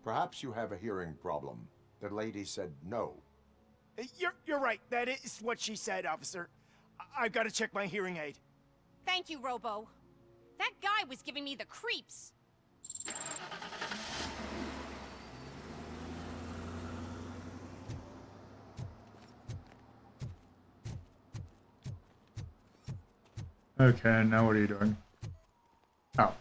Perhaps you have a hearing problem. The lady said no. You're right. That is what she said, officer. I've got to check my hearing aid. Thank you, Robo. That guy was giving me the creeps. Okay, now what are you doing? Oh.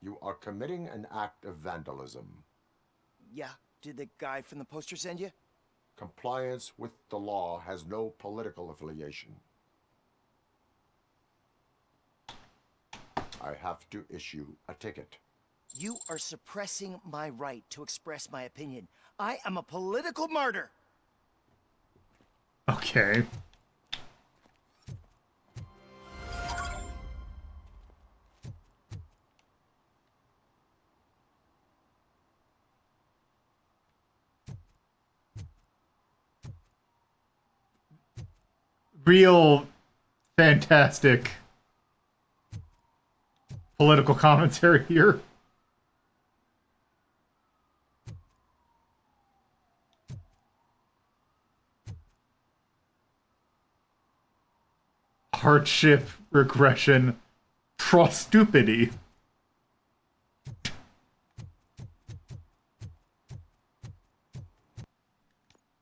You are committing an act of vandalism. Yeah, did the guy from the poster send you? Compliance with the law has no political affiliation. I have to issue a ticket. You are suppressing my right to express my opinion. I am a political martyr. Okay. Real fantastic political commentary here. Hardship, regression, trustupidity.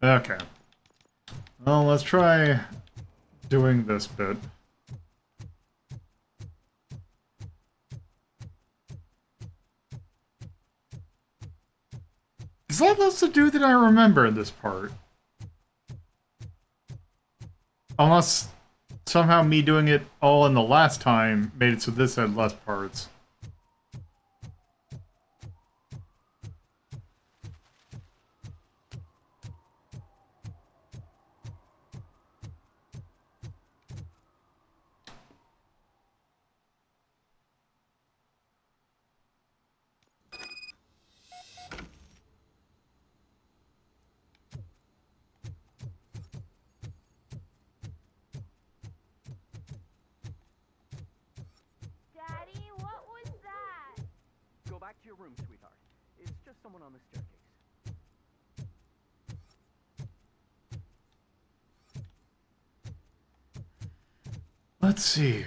Okay. Well, let's try doing this bit. Is that the dude that I remember in this part? Unless somehow me doing it all in the last time made it so this had less parts. Back to your room, sweetheart. It's just someone on the staircase. Let's see.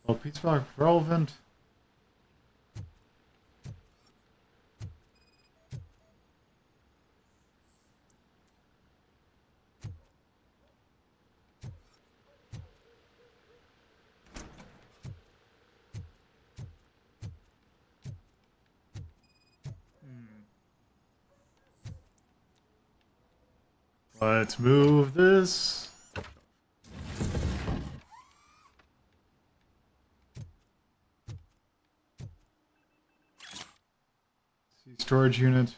Well, piece box relevant. Let's move this. See, storage unit.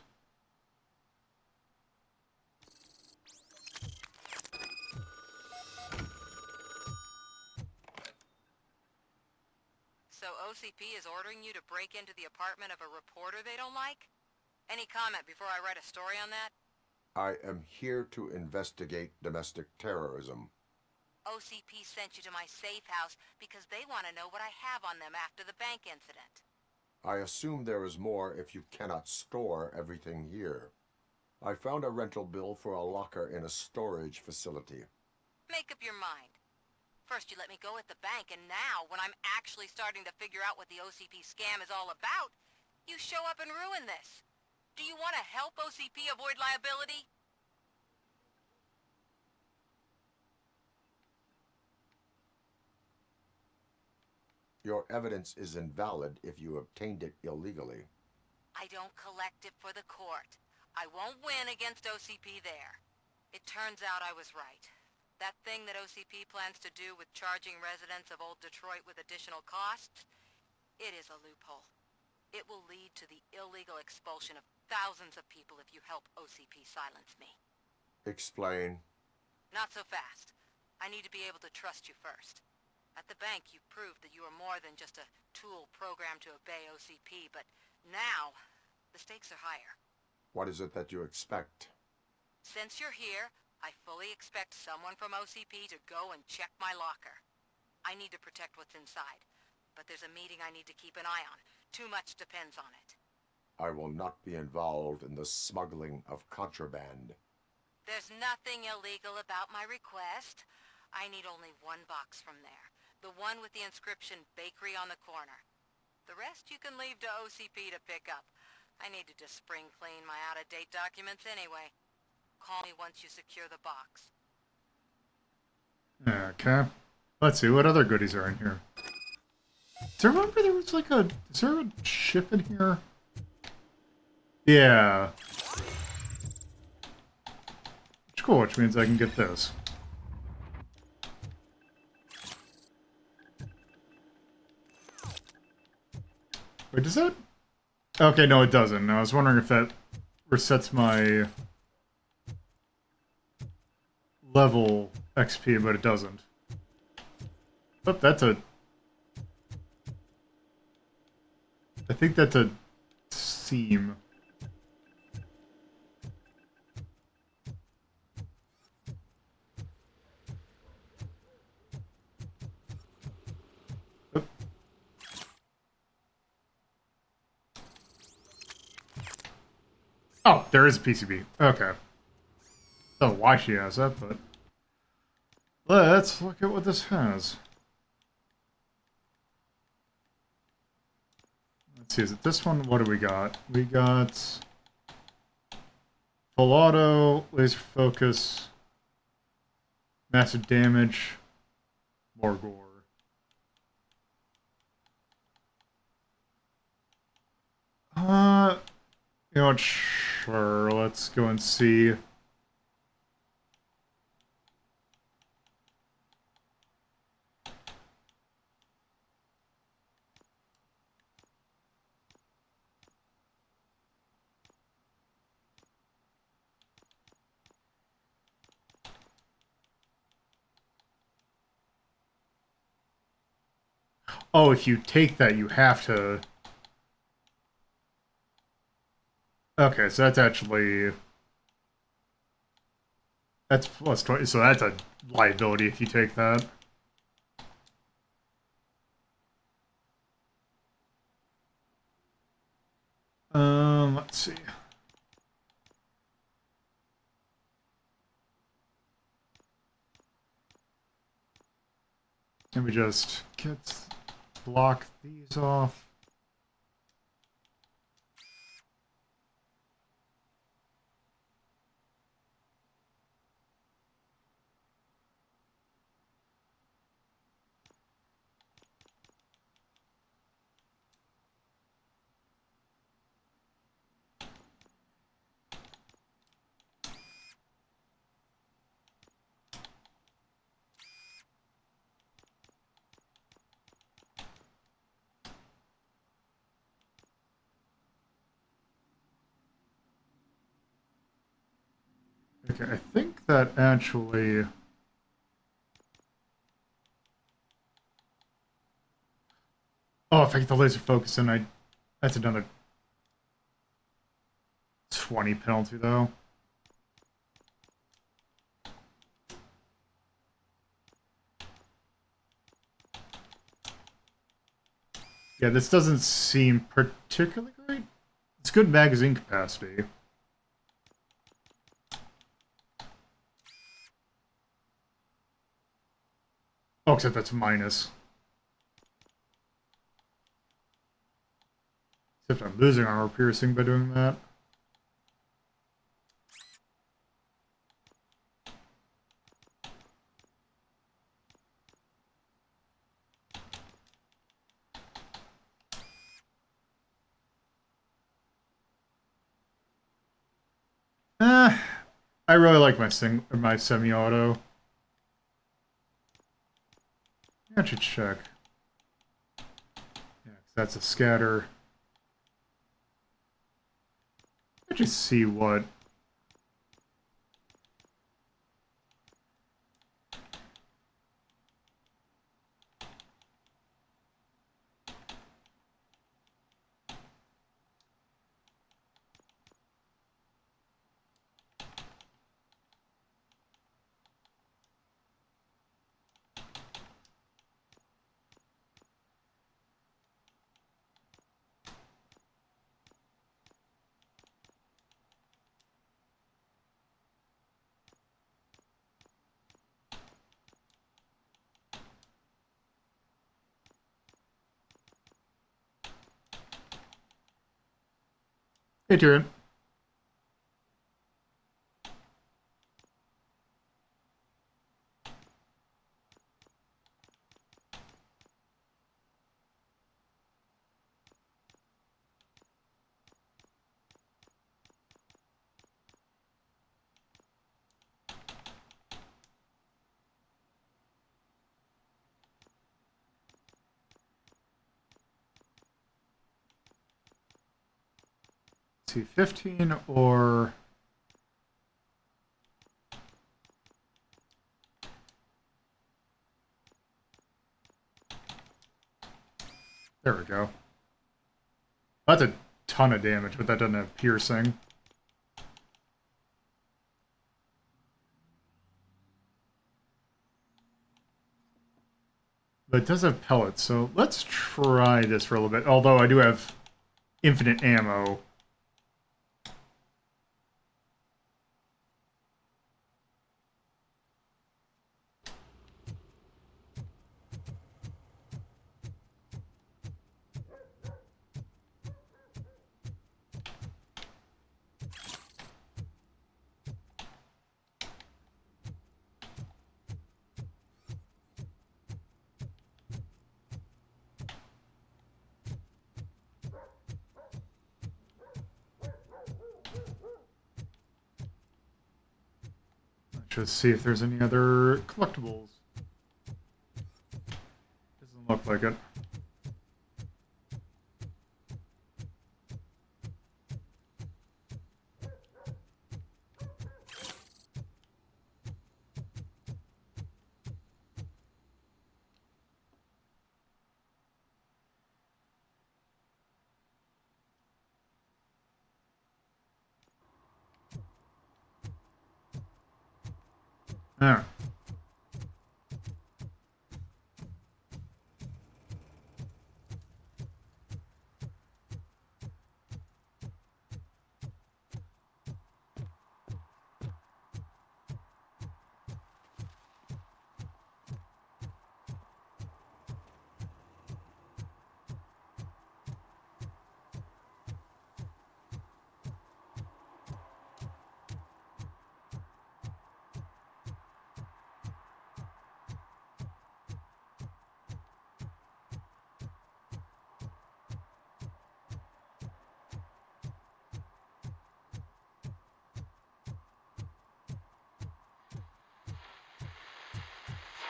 So OCP is ordering you to break into the apartment of a reporter they don't like? Any comment before I write a story on that? I am here to investigate domestic terrorism. OCP sent you to my safe house because they want to know what I have on them after the bank incident. I assume there is more if you cannot store everything here. I found a rental bill for a locker in a storage facility. Make up your mind. First you let me go at the bank, and now, when I'm actually starting to figure out what the OCP scam is all about, you show up and ruin this. Do you want to help OCP avoid liability? Your evidence is invalid if you obtained it illegally. I don't collect it for the court. I won't win against OCP there. It turns out I was right. That thing that OCP plans to do with charging residents of Old Detroit with additional costs, it is a loophole. It will lead to the illegal expulsion of thousands of people if you help OCP silence me. Explain. Not so fast. I need to be able to trust you first. At the bank, you proved that you are more than just a tool programmed to obey OCP, but now, the stakes are higher. What is it that you expect? Since you're here, I fully expect someone from OCP to go and check my locker. I need to protect what's inside, but there's a meeting I need to keep an eye on. Too much depends on it. I will not be involved in the smuggling of contraband. There's nothing illegal about my request. I need only one box from there. The one with the inscription Bakery on the corner. The rest you can leave to OCP to pick up. I need to just spring clean my out-of-date documents anyway. Call me once you secure the box. Okay. Let's see, what other goodies are in here? Do you remember there was like a... Is there a ship in here? Yeah. Which cool, which means I can get this. Wait, does that... Okay, no, it doesn't. I was wondering if that resets my level XP, but it doesn't. Oh, that's a... I think that's a seam. Oh, there is a PCB. Okay. I don't know why she has that, but... Let's look at what this has. Let's see, is it this one? What do we got? We got... Full auto, laser focus, massive damage, more gore. You know what? Sure, let's go and see. Oh, if you take that, you have to... Okay, so that's actually... That's plus 20, so that's a liability if you take that. Let's see. Let me just block these off. Okay, I think that actually... Oh, if I get the laser focus in, that's another 20 penalty, though. Yeah, this doesn't seem particularly great. It's good magazine capacity. Oh, except that's minus. Except I'm losing armor piercing by doing that. I really like my semi-auto. I should check. Yeah, 'cause that's a scatter. Let's just see what... Hey, Tyrion. Let's see, 15 or... There we go. That's a ton of damage, but that doesn't have piercing. But it does have pellets, so let's try this for a little bit. Although I do have infinite ammo. Just see if there's any other collectibles. Doesn't look like it. Alright.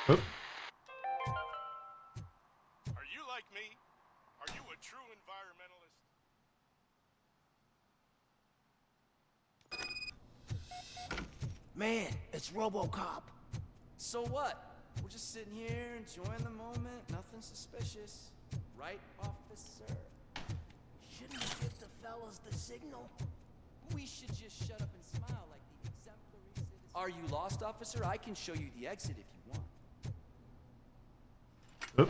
Oh. Are you like me? Are you a true environmentalist? Man, it's RoboCop. So what? We're just sitting here enjoying the moment. Nothing suspicious. Right, officer? Shouldn't we give the fellas the signal? We should just shut up and smile like the exemplary citizen. Are you lost, officer? I can show you the exit if you want. Oh.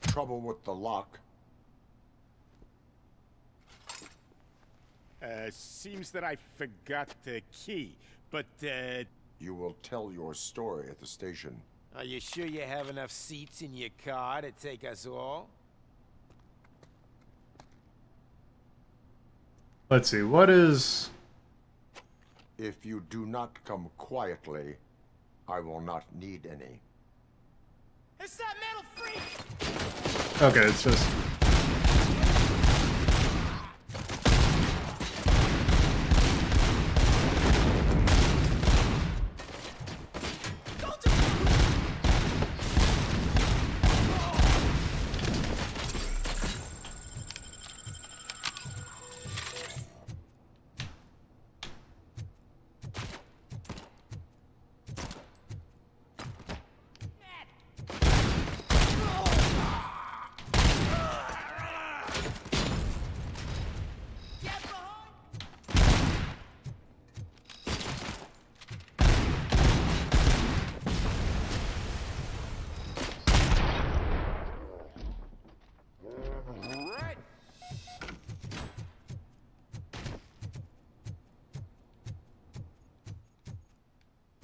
Trouble with the lock. Seems that I forgot the key, but, You will tell your story at the station. Are you sure you have enough seats in your car to take us all? Let's see, what is... If you do not come quietly, I will not need any. It's that metal freak! Okay, it's just...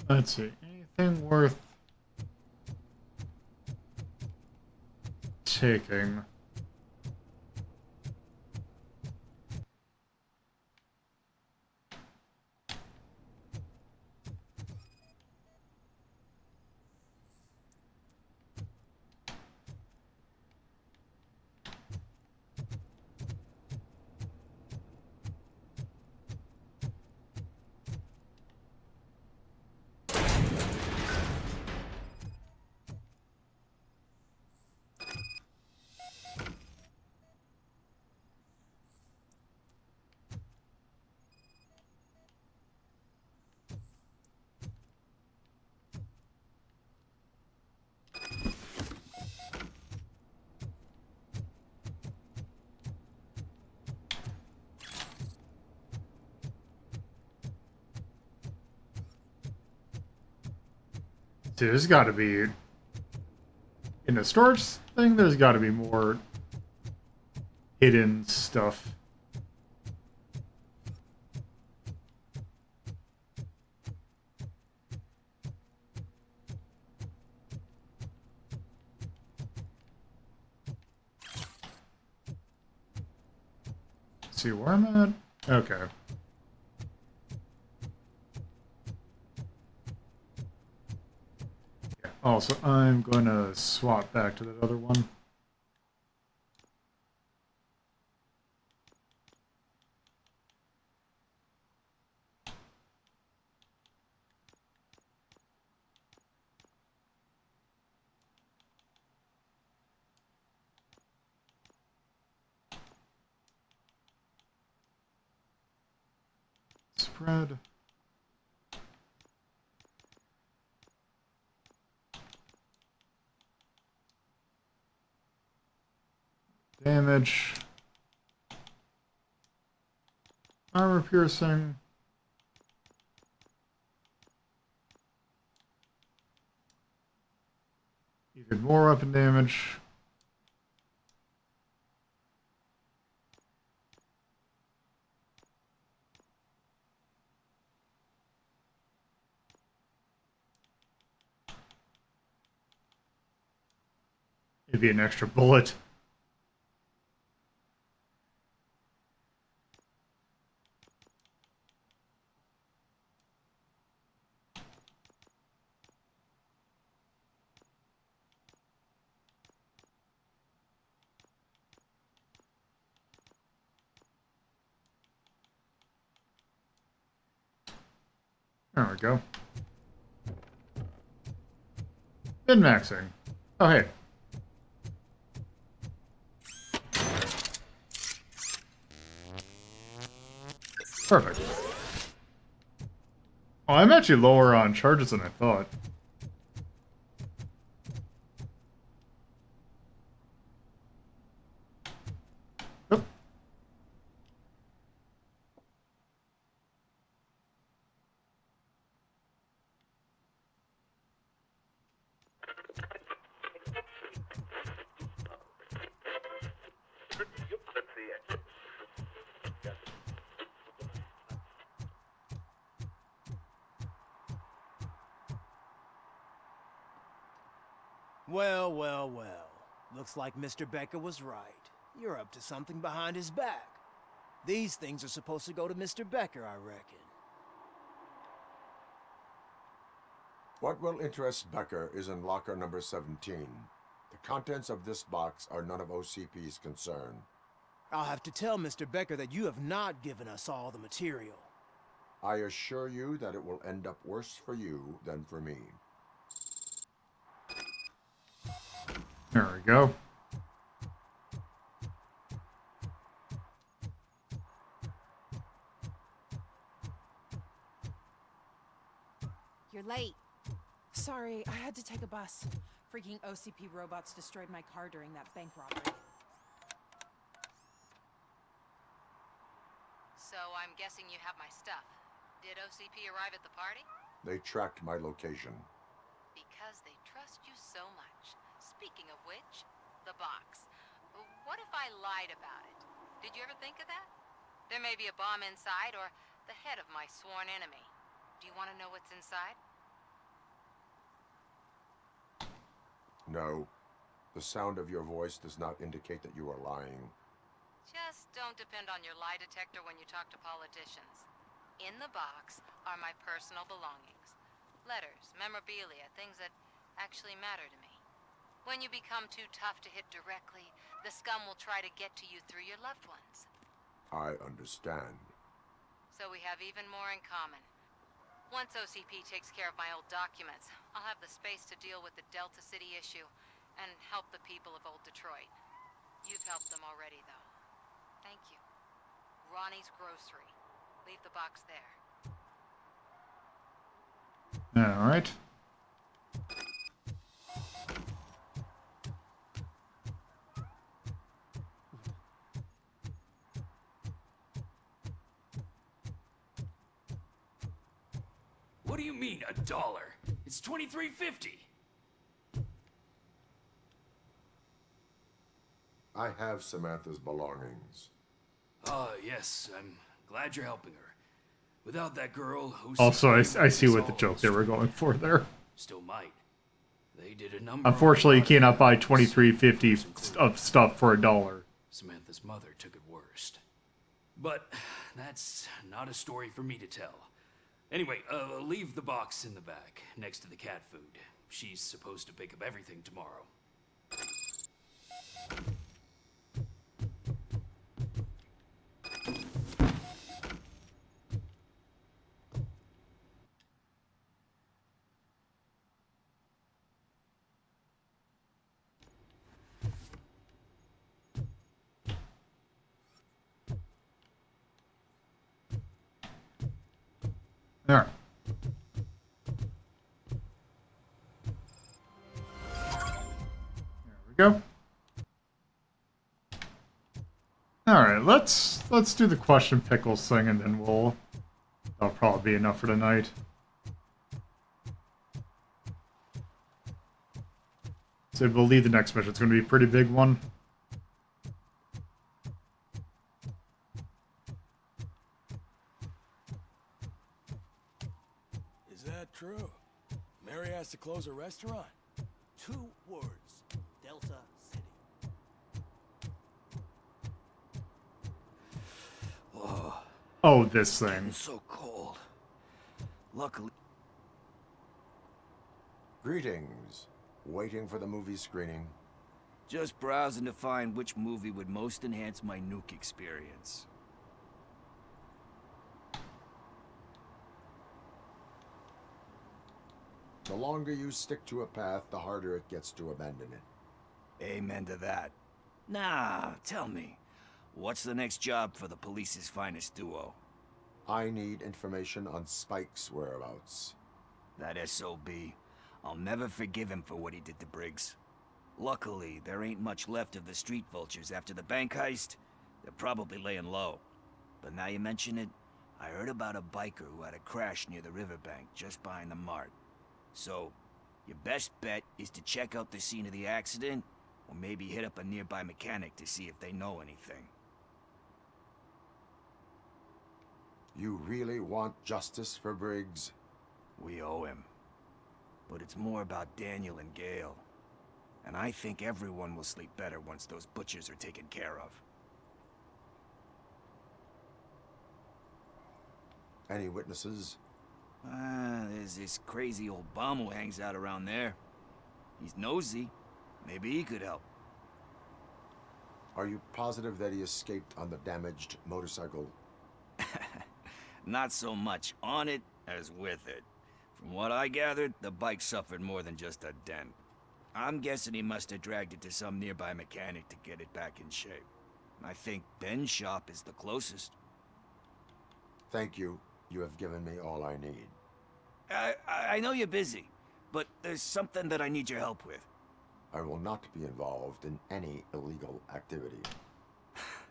Let's see, anything worth taking? See, there's got to be... In the storage thing, there's got to be more hidden stuff. Let's see where I'm at? Okay. Also, I'm going to swap back to that other one. spread. Damage. Armor piercing. Even more weapon damage. Maybe an extra bullet. There we go. Min-maxing. Oh, hey. Perfect. Oh, I'm actually lower on charges than I thought. Oop. Well, well, well. Looks like Mr. Becker was right. You're up to something behind his back. These things are supposed to go to Mr. Becker, I reckon. What will interest Becker is in locker number 17. The contents of this box are none of OCP's concern. I'll have to tell Mr. Becker that you have not given us all the material. I assure you that it will end up worse for you than for me. There we go. You're late. Sorry, I had to take a bus. Freaking OCP robots destroyed my car during that bank robbery. So I'm guessing you have my stuff. Did OCP arrive at the party? They tracked my location. Because they trust you so much. Speaking of which, the box. What if I lied about it? Did you ever think of that? There may be a bomb inside or the head of my sworn enemy. Do you want to know what's inside? No. The sound of your voice does not indicate that you are lying. Just don't depend on your lie detector when you talk to politicians. In the box are my personal belongings. Letters, memorabilia, things that actually matter to me. When you become too tough to hit directly, the scum will try to get to you through your loved ones. I understand. So we have even more in common. Once OCP takes care of my old documents, I'll have the space to deal with the Delta City issue and help the people of Old Detroit. You've helped them already, though. Thank you. Ronnie's Grocery. Leave the box there. All right. What do you mean, $1? It's $23.50. I have Samantha's belongings. Yes, I'm glad you're helping her. Without that girl, who's Also, I see what the joke they were going for there. still might. They did a number. Unfortunately, you cannot buy $23.50 of stuff for $1. Samantha's mother took it worst. But that's not a story for me to tell. Anyway, leave the box in the back, next to the cat food. She's supposed to pick up everything tomorrow. Alright. There we go. Alright, let's do the question pickles thing and then that'll probably be enough for tonight. So we'll leave the next mission. It's going to be a pretty big one. Is that true? Mary has to close a restaurant? 2 words. Delta City. Oh, this thing. It's so cold. Luckily. Greetings. Waiting for the movie screening. Just browsing to find which movie would most enhance my nuke experience. The longer you stick to a path, the harder it gets to abandon it. Amen to that. Nah, tell me, what's the next job for the police's finest duo? I need information on Spike's whereabouts. That SOB. I'll never forgive him for what he did to Briggs. Luckily, there ain't much left of the street vultures after the bank heist. They're probably laying low. But now you mention it, I heard about a biker who had a crash near the riverbank just behind the mart. So, your best bet is to check out the scene of the accident, or maybe hit up a nearby mechanic to see if they know anything. You really want justice for Briggs? We owe him. But it's more about Daniel and Gale. And I think everyone will sleep better once those butchers are taken care of. Any witnesses? There's this crazy old bum who hangs out around there. He's nosy. Maybe he could help. Are you positive that he escaped on the damaged motorcycle? Not so much on it as with it. From what I gathered, the bike suffered more than just a dent. I'm guessing he must have dragged it to some nearby mechanic to get it back in shape. I think Ben's shop is the closest. Thank you. You have given me all I need. I know you're busy, but there's something that I need your help with. I will not be involved in any illegal activity.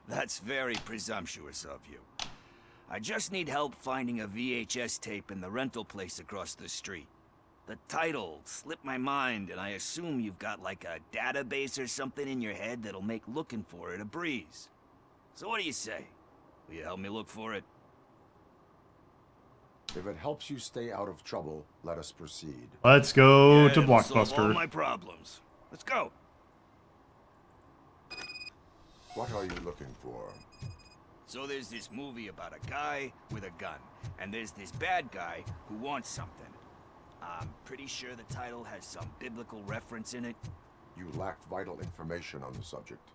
That's very presumptuous of you. I just need help finding a VHS tape in the rental place across the street. The title slipped my mind, and I assume you've got like a database or something in your head that'll make looking for it a breeze. So what do you say? Will you help me look for it? If it helps you stay out of trouble, let us proceed. Let's go to it'll solve all Blockbuster. my problems. Let's go. What are you looking for? So there's this movie about a guy with a gun, and there's this bad guy who wants something. I'm pretty sure the title has some biblical reference in it. You lack vital information on the subject.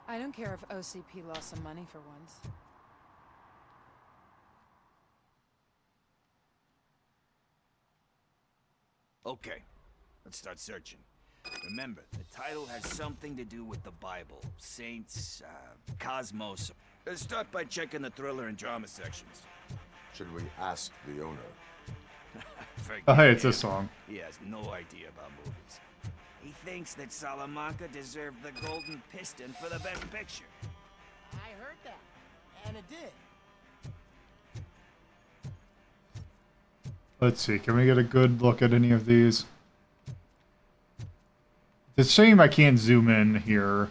I don't care if OCP lost some money for once. Okay, let's start searching. Remember, the title has something to do with the Bible, saints, cosmos. Let's start by checking the thriller and drama sections. Should we ask the owner? Oh, hey, it's this song. He has no idea about movies. He thinks that Salamanca deserved the Golden Piston for the best picture. I heard that, and it did. Let's see, can we get a good look at any of these? It's a shame I can't zoom in here.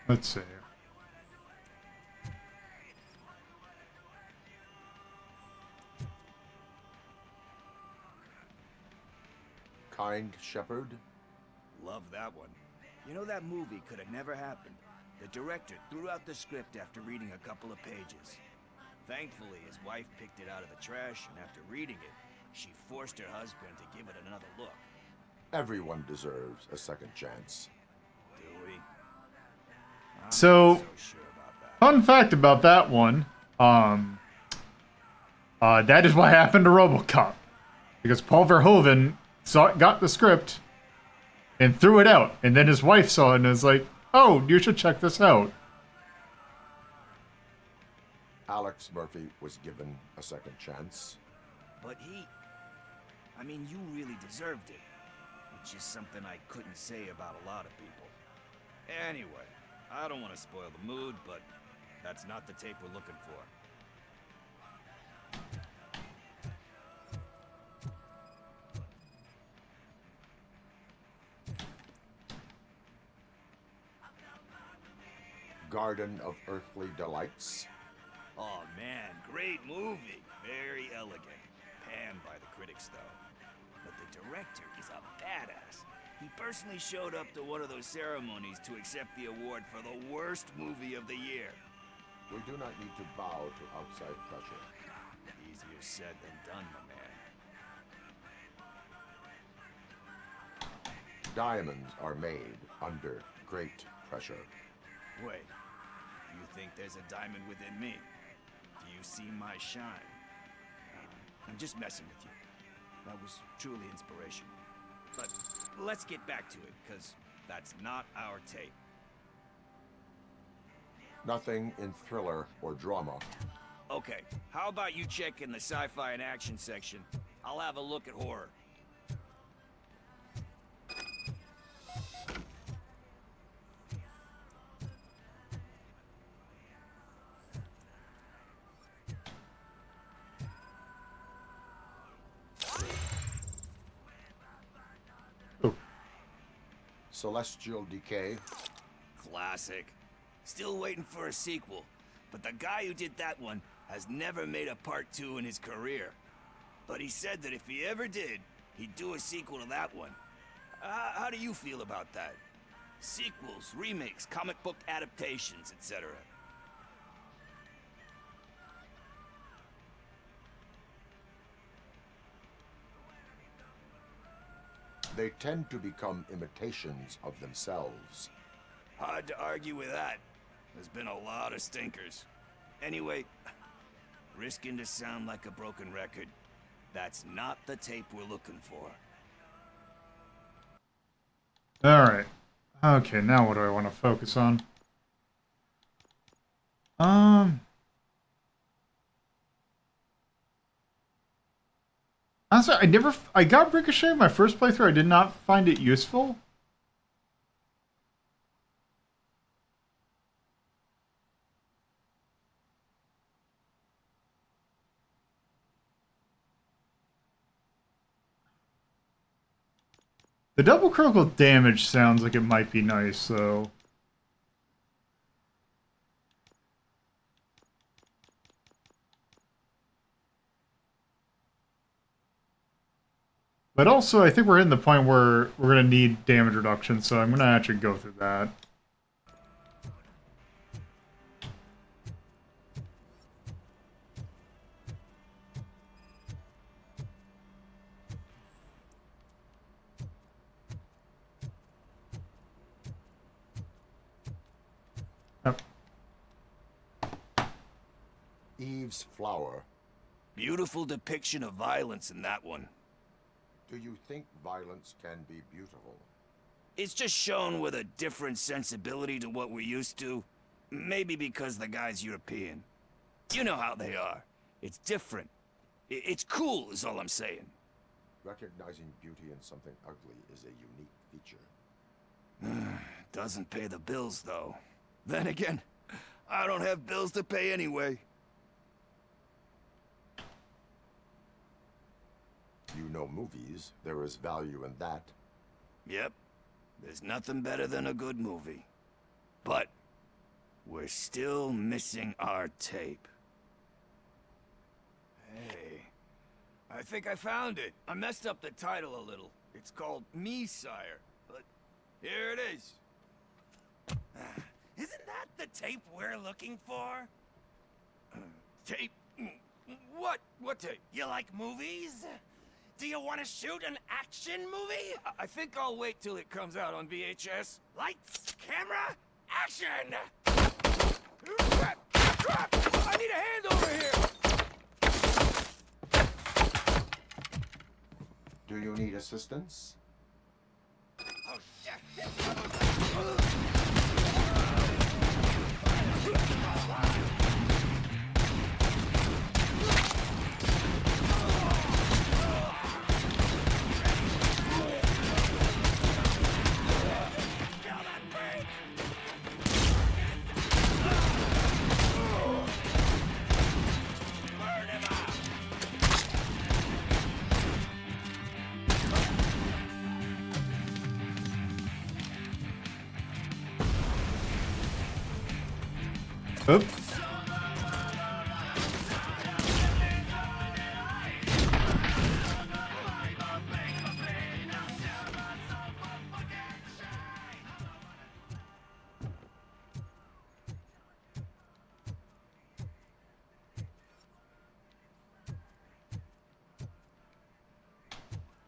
Let's see. mind, Shepard? Love that one. You know, that movie could have never happened. The director threw out the script after reading a couple of pages. Thankfully, his wife picked it out of the trash, and after reading it, she forced her husband to give it another look. Everyone deserves a second chance. Do we? So, fun fact about that one, that is what happened to RoboCop. Because Paul Verhoeven got the script and threw it out. And then his wife saw it and was like, oh, you should check this out. Alex Murphy was given a second chance. But I mean, you really deserved it. Which is something I couldn't say about a lot of people. Anyway, I don't want to spoil the mood, but that's not the tape we're looking for. Garden of Earthly Delights. Oh man, great movie. Very elegant. Panned by the critics, though. But the director is a badass. He personally showed up to one of those ceremonies to accept the award for the worst movie of the year. We do not need to bow to outside pressure. Easier said than done, my man. Diamonds are made under great pressure. Wait, do you think there's a diamond within me? Do you see my shine? I'm just messing with you. That was truly inspirational. But let's get back to it, because that's not our tape. Nothing in thriller or drama. Okay, how about you check in the sci-fi and action section? I'll have a look at horror. Celestial Decay. Classic. Still waiting for a sequel, but the guy who did that one has never made a part 2 in his career. But he said that if he ever did, he'd do a sequel to that one. How do you feel about that? Sequels, remakes, comic book adaptations, etc. They tend to become imitations of themselves. Hard to argue with that. There's been a lot of stinkers. Anyway, risking to sound like a broken record, that's not the tape we're looking for. Alright. Okay, now what do I want to focus on? Honestly, I got Ricochet in my first playthrough. I did not find it useful. The double critical damage sounds like it might be nice, though. But also, I think we're in the point where we're going to need damage reduction, so I'm going to actually go through that. Eve's Flower. Beautiful depiction of violence in that one. Do you think violence can be beautiful? It's just shown with a different sensibility to what we're used to. Maybe because the guy's European. You know how they are. It's different. It's cool, is all I'm saying. Recognizing beauty in something ugly is a unique feature. Doesn't pay the bills, though. Then again, I don't have bills to pay anyway. You know movies. There is value in that. Yep. There's nothing better than a good movie. But we're still missing our tape. Hey, I think I found it. I messed up the title a little. It's called me, sire. But here it is. Isn't that the tape we're looking for? Tape? What? What tape? You like movies? Do you want to shoot an action movie? I think I'll wait till it comes out on VHS. Lights, camera, action! I need a hand over here! Do you need assistance? Oh, shit! Oop.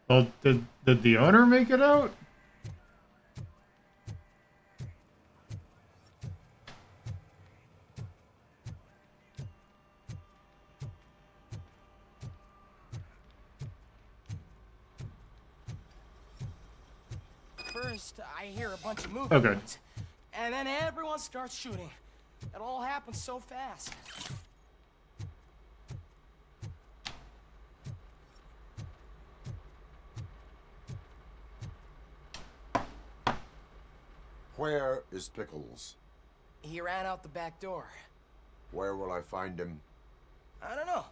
Well, did the owner make it out? First, I hear a bunch of movement. Okay. And then everyone starts shooting. It all happens so fast. Where is Pickles? He ran out the back door. Where will I find him? I don't know.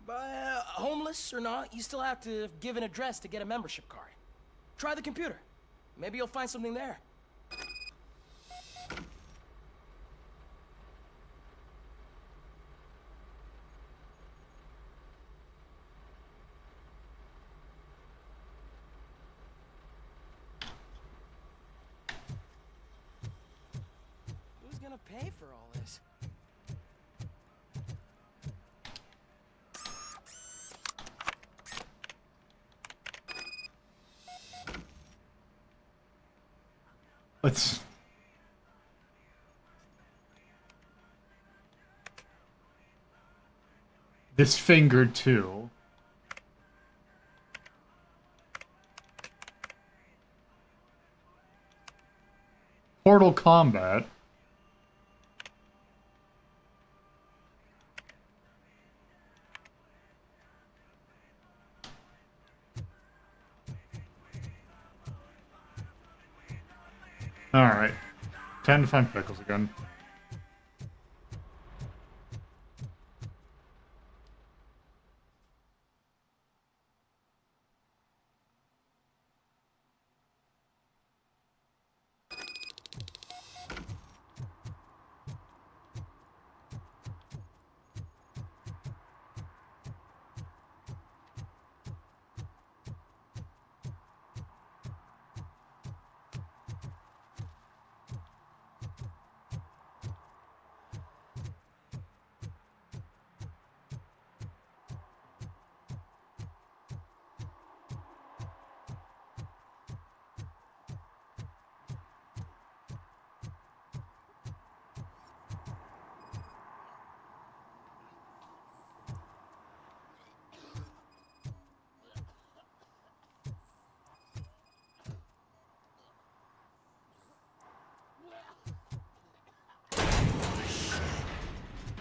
But homeless or not, you still have to give an address to get a membership card. Try the computer. Maybe you'll find something there. Who's gonna pay for all this? Let's. This finger too. Portal Combat. Alright. Time to find Pickles again.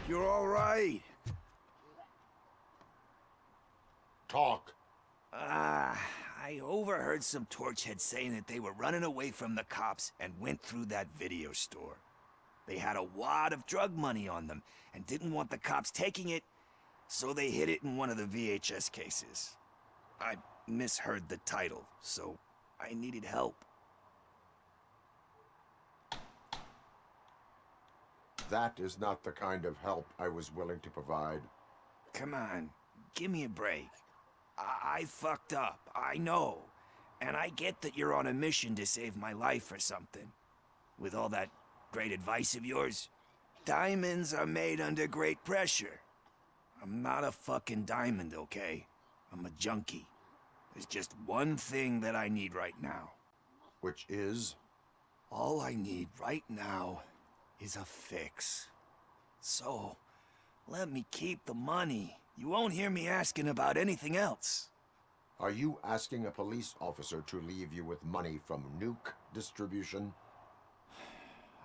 You're all right. Talk. I overheard some torchheads saying that they were running away from the cops and went through that video store. They had a wad of drug money on them and didn't want the cops taking it, so they hid it in one of the VHS cases. I misheard the title, so I needed help. That is not the kind of help I was willing to provide. Come on, give me a break. I fucked up, I know. And I get that you're on a mission to save my life or something. With all that great advice of yours. Diamonds are made under great pressure. I'm not a fucking diamond, okay? I'm a junkie. There's just one thing that I need right now. Which is? All I need right now is a fix. So, let me keep the money. You won't hear me asking about anything else. Are you asking a police officer to leave you with money from nuke distribution?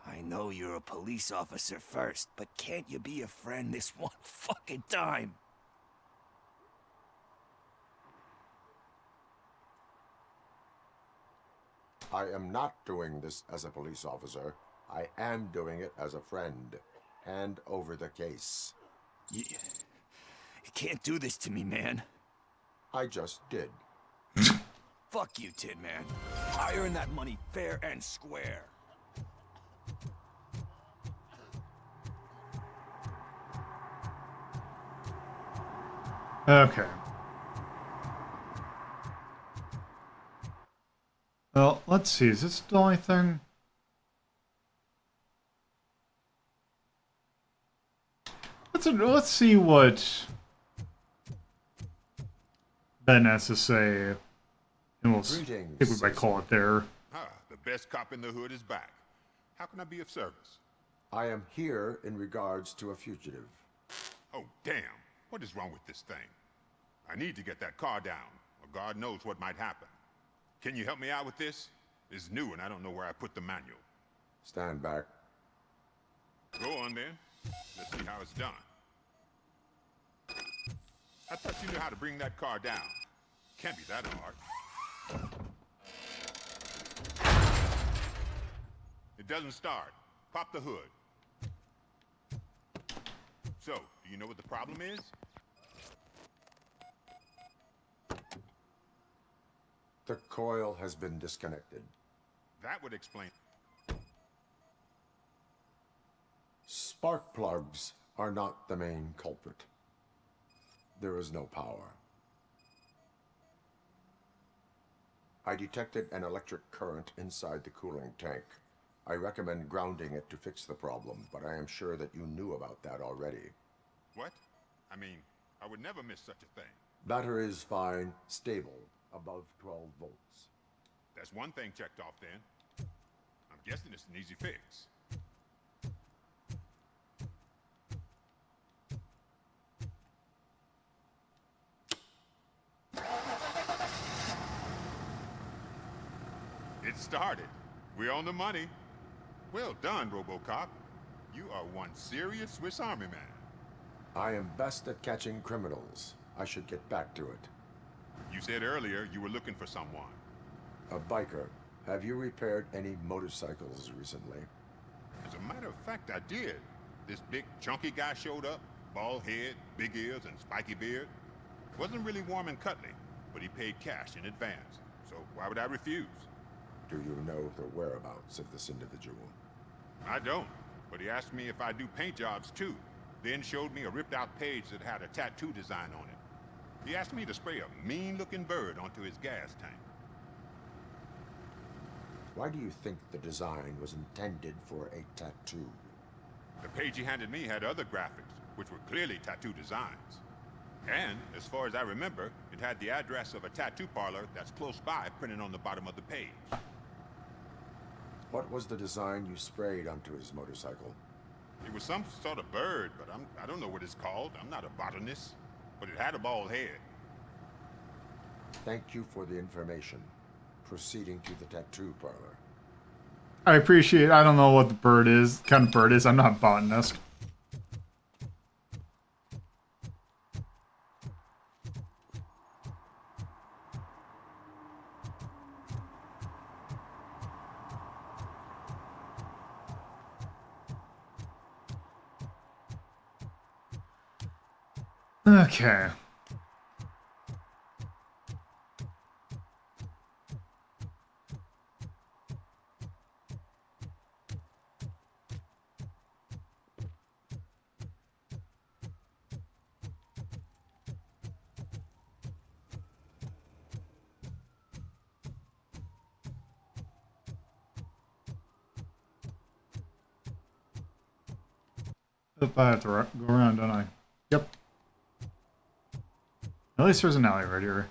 I know you're a police officer first, but can't you be a friend this one fucking time? I am not doing this as a police officer. I am doing it as a friend. Hand over the case. You can't do this to me, man. I just did. Fuck you, Tin Man. I earn that money fair and square. Okay. Well, let's see. Is this the only thing? Let's see what Ben has to say, and we'll see if we might call it there. Ah, the best cop in the hood is back. How can I be of service? I am here in regards to a fugitive. Oh, damn. What is wrong with this thing? I need to get that car down, or God knows what might happen. Can you help me out with this? It's new and I don't know where I put the manual. Stand back. Go on then. Let's see how it's done. I thought you knew how to bring that car down. Can't be that hard. It doesn't start. Pop the hood. So, do you know what the problem is? The coil has been disconnected. That would explain. Spark plugs are not the main culprit. There is no power. I detected an electric current inside the cooling tank. I recommend grounding it to fix the problem, but I am sure that you knew about that already. What? I mean, I would never miss such a thing. Battery is fine, stable, above 12 volts. That's one thing checked off then. I'm guessing it's an easy fix. It started. We're on the money. Well done, RoboCop. You are one serious Swiss Army man. I am best at catching criminals. I should get back to it. You said earlier you were looking for someone. A biker. Have you repaired any motorcycles recently? As a matter of fact, I did. This big, chunky guy showed up. Bald head, big ears, and spiky beard. Wasn't really warm and cuddly, but he paid cash in advance. So why would I refuse? Do you know the whereabouts of this individual? I don't, but he asked me if I do paint jobs too. Then showed me a ripped-out page that had a tattoo design on it. He asked me to spray a mean-looking bird onto his gas tank. Why do you think the design was intended for a tattoo? The page he handed me had other graphics, which were clearly tattoo designs. And, as far as I remember, it had the address of a tattoo parlor that's close by printed on the bottom of the page. What was the design you sprayed onto his motorcycle? It was some sort of bird, but I don't know what it's called. I'm not a botanist. But it had a bald head. Thank you for the information. Proceeding to the tattoo parlor. I appreciate. I don't know what the bird is. Kind of bird is. I'm not a botanist. Okay. Oop, I have to go around, don't I? Yep. At least there's an alley right here.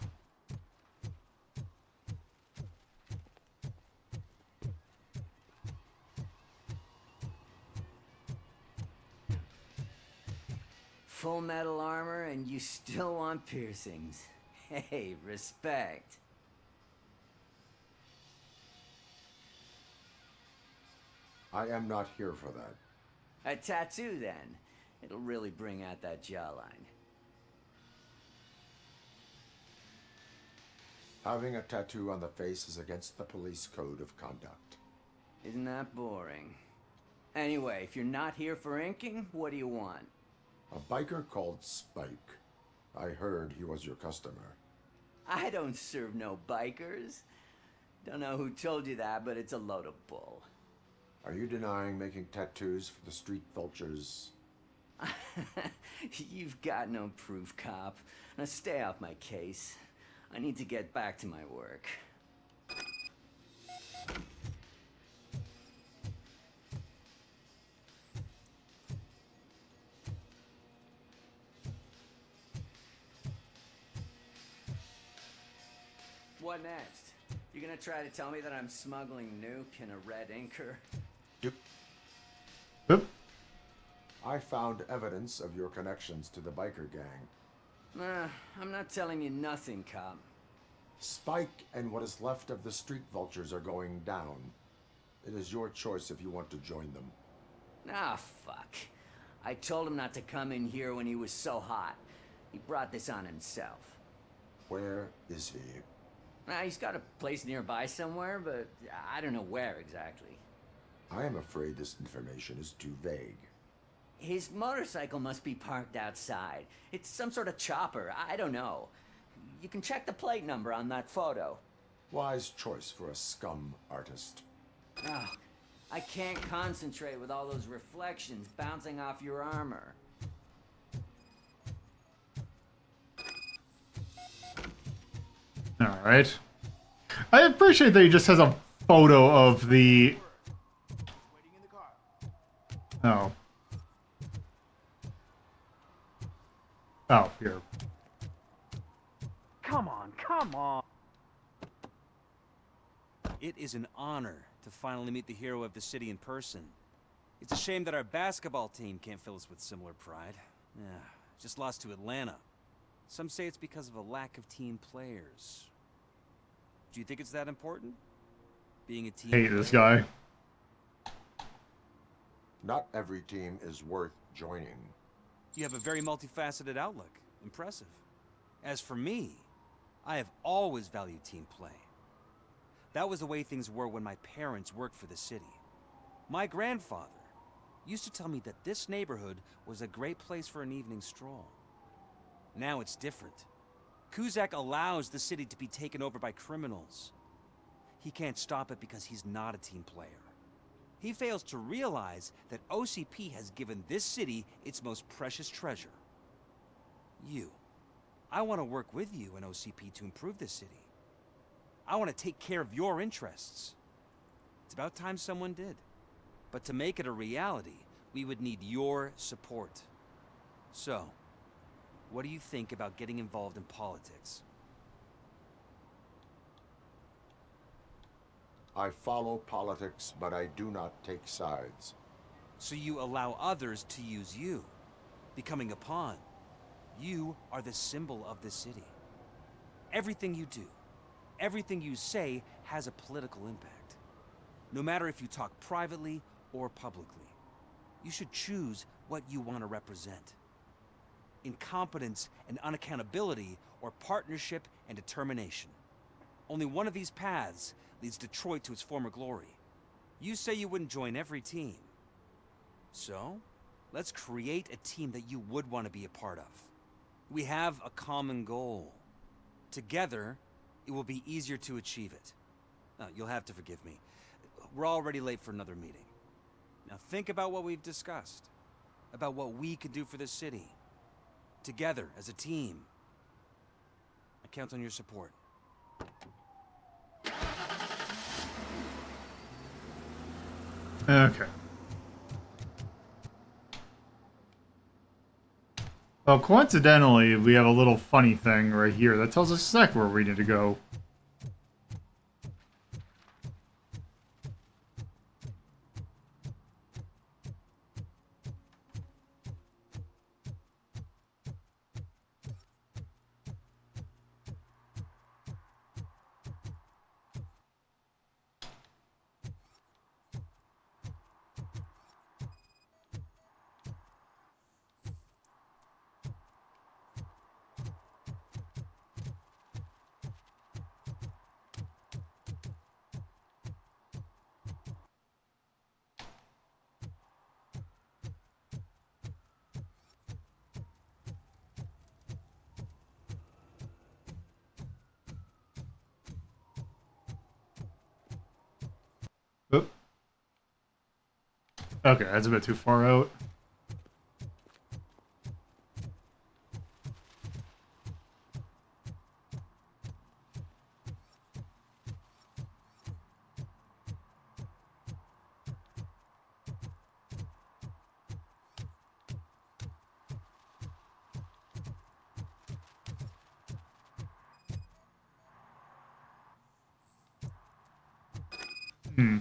Full metal armor and you still want piercings. Hey, respect. I am not here for that. A tattoo, then. It'll really bring out that jawline. Having a tattoo on the face is against the police code of conduct. Isn't that boring? Anyway, if you're not here for inking, what do you want? A biker called Spike. I heard he was your customer. I don't serve no bikers. Don't know who told you that, but it's a load of bull. Are you denying making tattoos for the street vultures? You've got no proof, cop. Now stay off my case. I need to get back to my work. What next? You gonna try to tell me that I'm smuggling nuke in a red inker? Oop. I found evidence of your connections to the biker gang. Nah, I'm not telling you nothing, cop. Spike and what is left of the street vultures are going down. It is your choice if you want to join them. Ah, fuck. I told him not to come in here when he was so hot. He brought this on himself. Where is he? He's got a place nearby somewhere, but I don't know where exactly. I am afraid this information is too vague. His motorcycle must be parked outside. It's some sort of chopper. I don't know. You can check the plate number on that photo. Wise choice for a scum artist. Oh, I can't concentrate with all those reflections bouncing off your armor. Alright. I appreciate that he just has a photo of the... Oh. Oh, here. Come on, come on! It is an honor to finally meet the hero of the city in person. It's a shame that our basketball team can't fill us with similar pride. Yeah, just lost to Atlanta. Some say it's because of a lack of team players. Do you think it's that important? Being a team Hate this guy. Not every team is worth joining. You have a very multifaceted outlook. Impressive. As for me, I have always valued team play. That was the way things were when my parents worked for the city. My grandfather used to tell me that this neighborhood was a great place for an evening stroll. Now it's different. Kuzak allows the city to be taken over by criminals. He can't stop it because he's not a team player. He fails to realize that OCP has given this city its most precious treasure. You. I want to work with you and OCP to improve this city. I want to take care of your interests. It's about time someone did. But to make it a reality, we would need your support. So, what do you think about getting involved in politics? I follow politics, but I do not take sides. So you allow others to use you, becoming a pawn. You are the symbol of the city. Everything you do, everything you say has a political impact. No matter if you talk privately or publicly, you should choose what you want to represent. Incompetence and unaccountability, or partnership and determination. Only one of these paths leads Detroit to its former glory. You say you wouldn't join every team. So, let's create a team that you would want to be a part of. We have a common goal. Together, it will be easier to achieve it. Now, you'll have to forgive me. We're already late for another meeting. Now think about what we've discussed. About what we can do for this city. Together, as a team. I count on your support. Okay. Well, coincidentally, we have a little funny thing right here that tells us exactly where we need to go. Oop. Okay, that's a bit too far out. Hmm.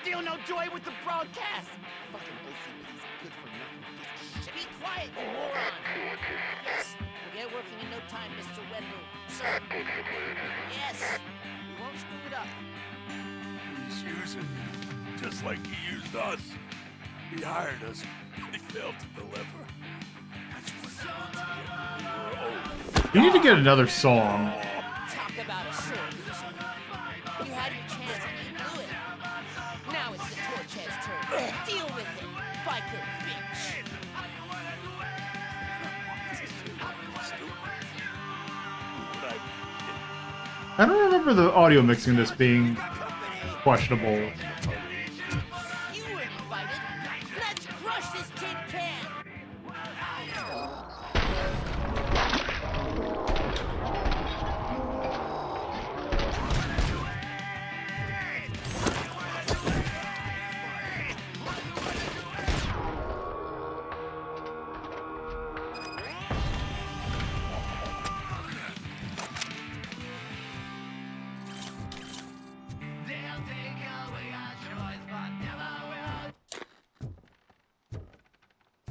Still no joy with the broadcast. Fucking OCP's good for nothing piece of shit. Be quiet, you moron. Yes, we'll get working in no time, Mr. Wendell. Sir. Yes, we won't screw it up. He's using you, just like he used us. He hired us, but he failed to deliver. That's what You need to get another song. Talk about a sword loser. You had your chance and you blew it. Now it's the Torchhead's turn. Deal with it, biker bitch. I don't remember the audio mixing this being questionable. You weren't invited. Let's crush this tin can.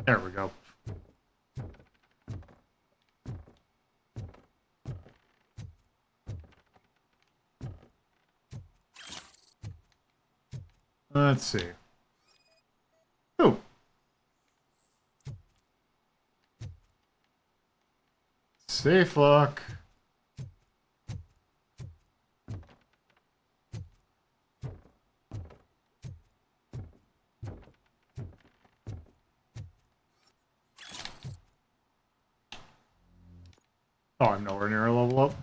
There we go. Let's see. Ooh. Safe lock. Oh, I'm nowhere near a level up.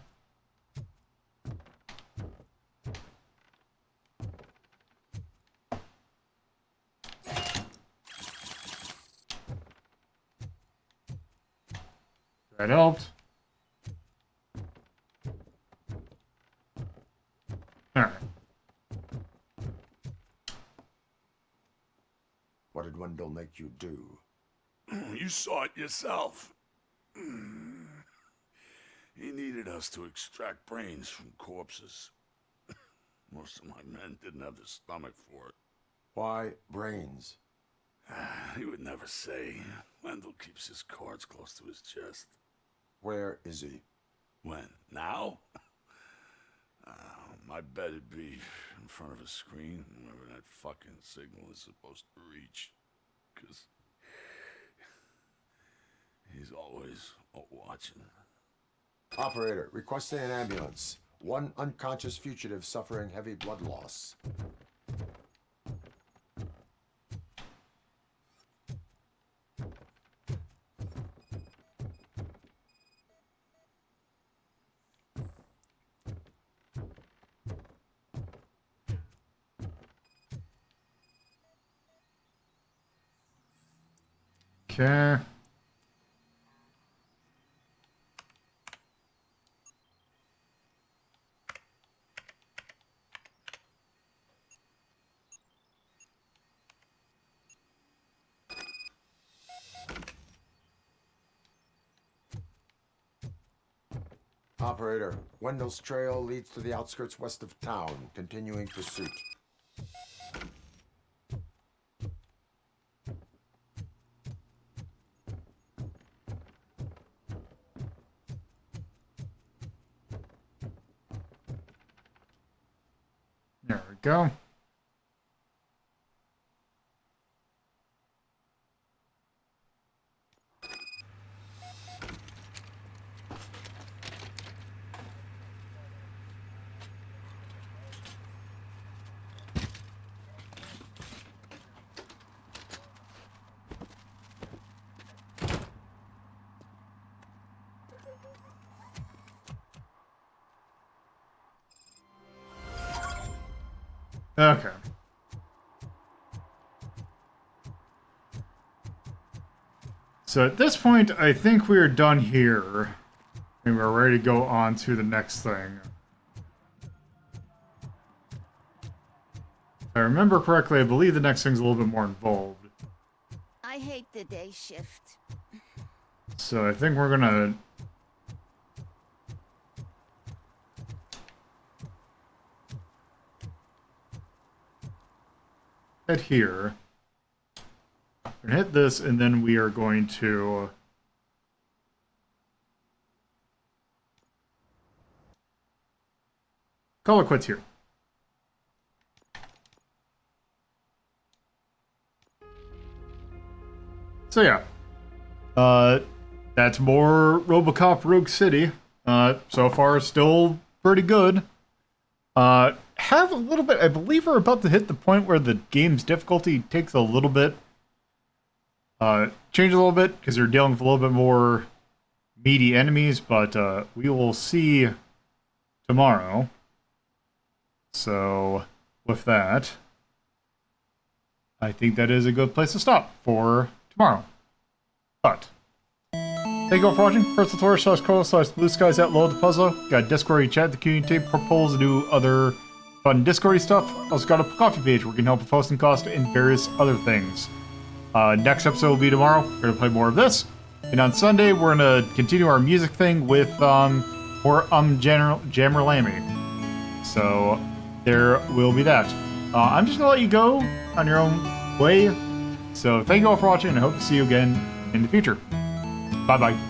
That helped. Alright. What did Wendell make you do? You saw it yourself. He needed us to extract brains from corpses. Most of my men didn't have the stomach for it. Why brains? He would never say. Wendell keeps his cards close to his chest. Where is he? When? Now? I bet it'd be in front of a screen, wherever that fucking signal is supposed to reach. 'Cause he's always watching. Operator, requesting an ambulance. One unconscious fugitive suffering heavy blood loss. Okay. Operator, Wendell's trail leads to the outskirts west of town. Continuing pursuit. There we go. Okay. So at this point, I think we are done here. And we're ready to go on to the next thing. If I remember correctly, I believe the next thing's a little bit more involved. I hate the day shift. So I think we're gonna... head here. We're gonna hit this, and then we are going to... call it quits here. So yeah. That's more RoboCop Rogue City. So far, still pretty good. Have a little bit... I believe we're about to hit the point where the game's difficulty takes a little bit... change a little bit, because you're dealing with a little bit more meaty enemies, but we will see tomorrow. So, with that, I think that is a good place to stop for tomorrow. But, thank you all for watching. Personal Tour /co/ Blue Skies at Lolo De Puzlo. Got a Discord, you chat, the community, propose, and do other fun Discord stuff. Also got a coffee page where we can help with hosting costs and various other things. Next episode will be tomorrow. We're going to play more of this. And on Sunday, we're going to continue our music thing with more Jammer Lammy. So, there will be that. I'm just going to let you go on your own way. So, thank you all for watching, and I hope to see you again in the future. Bye-bye.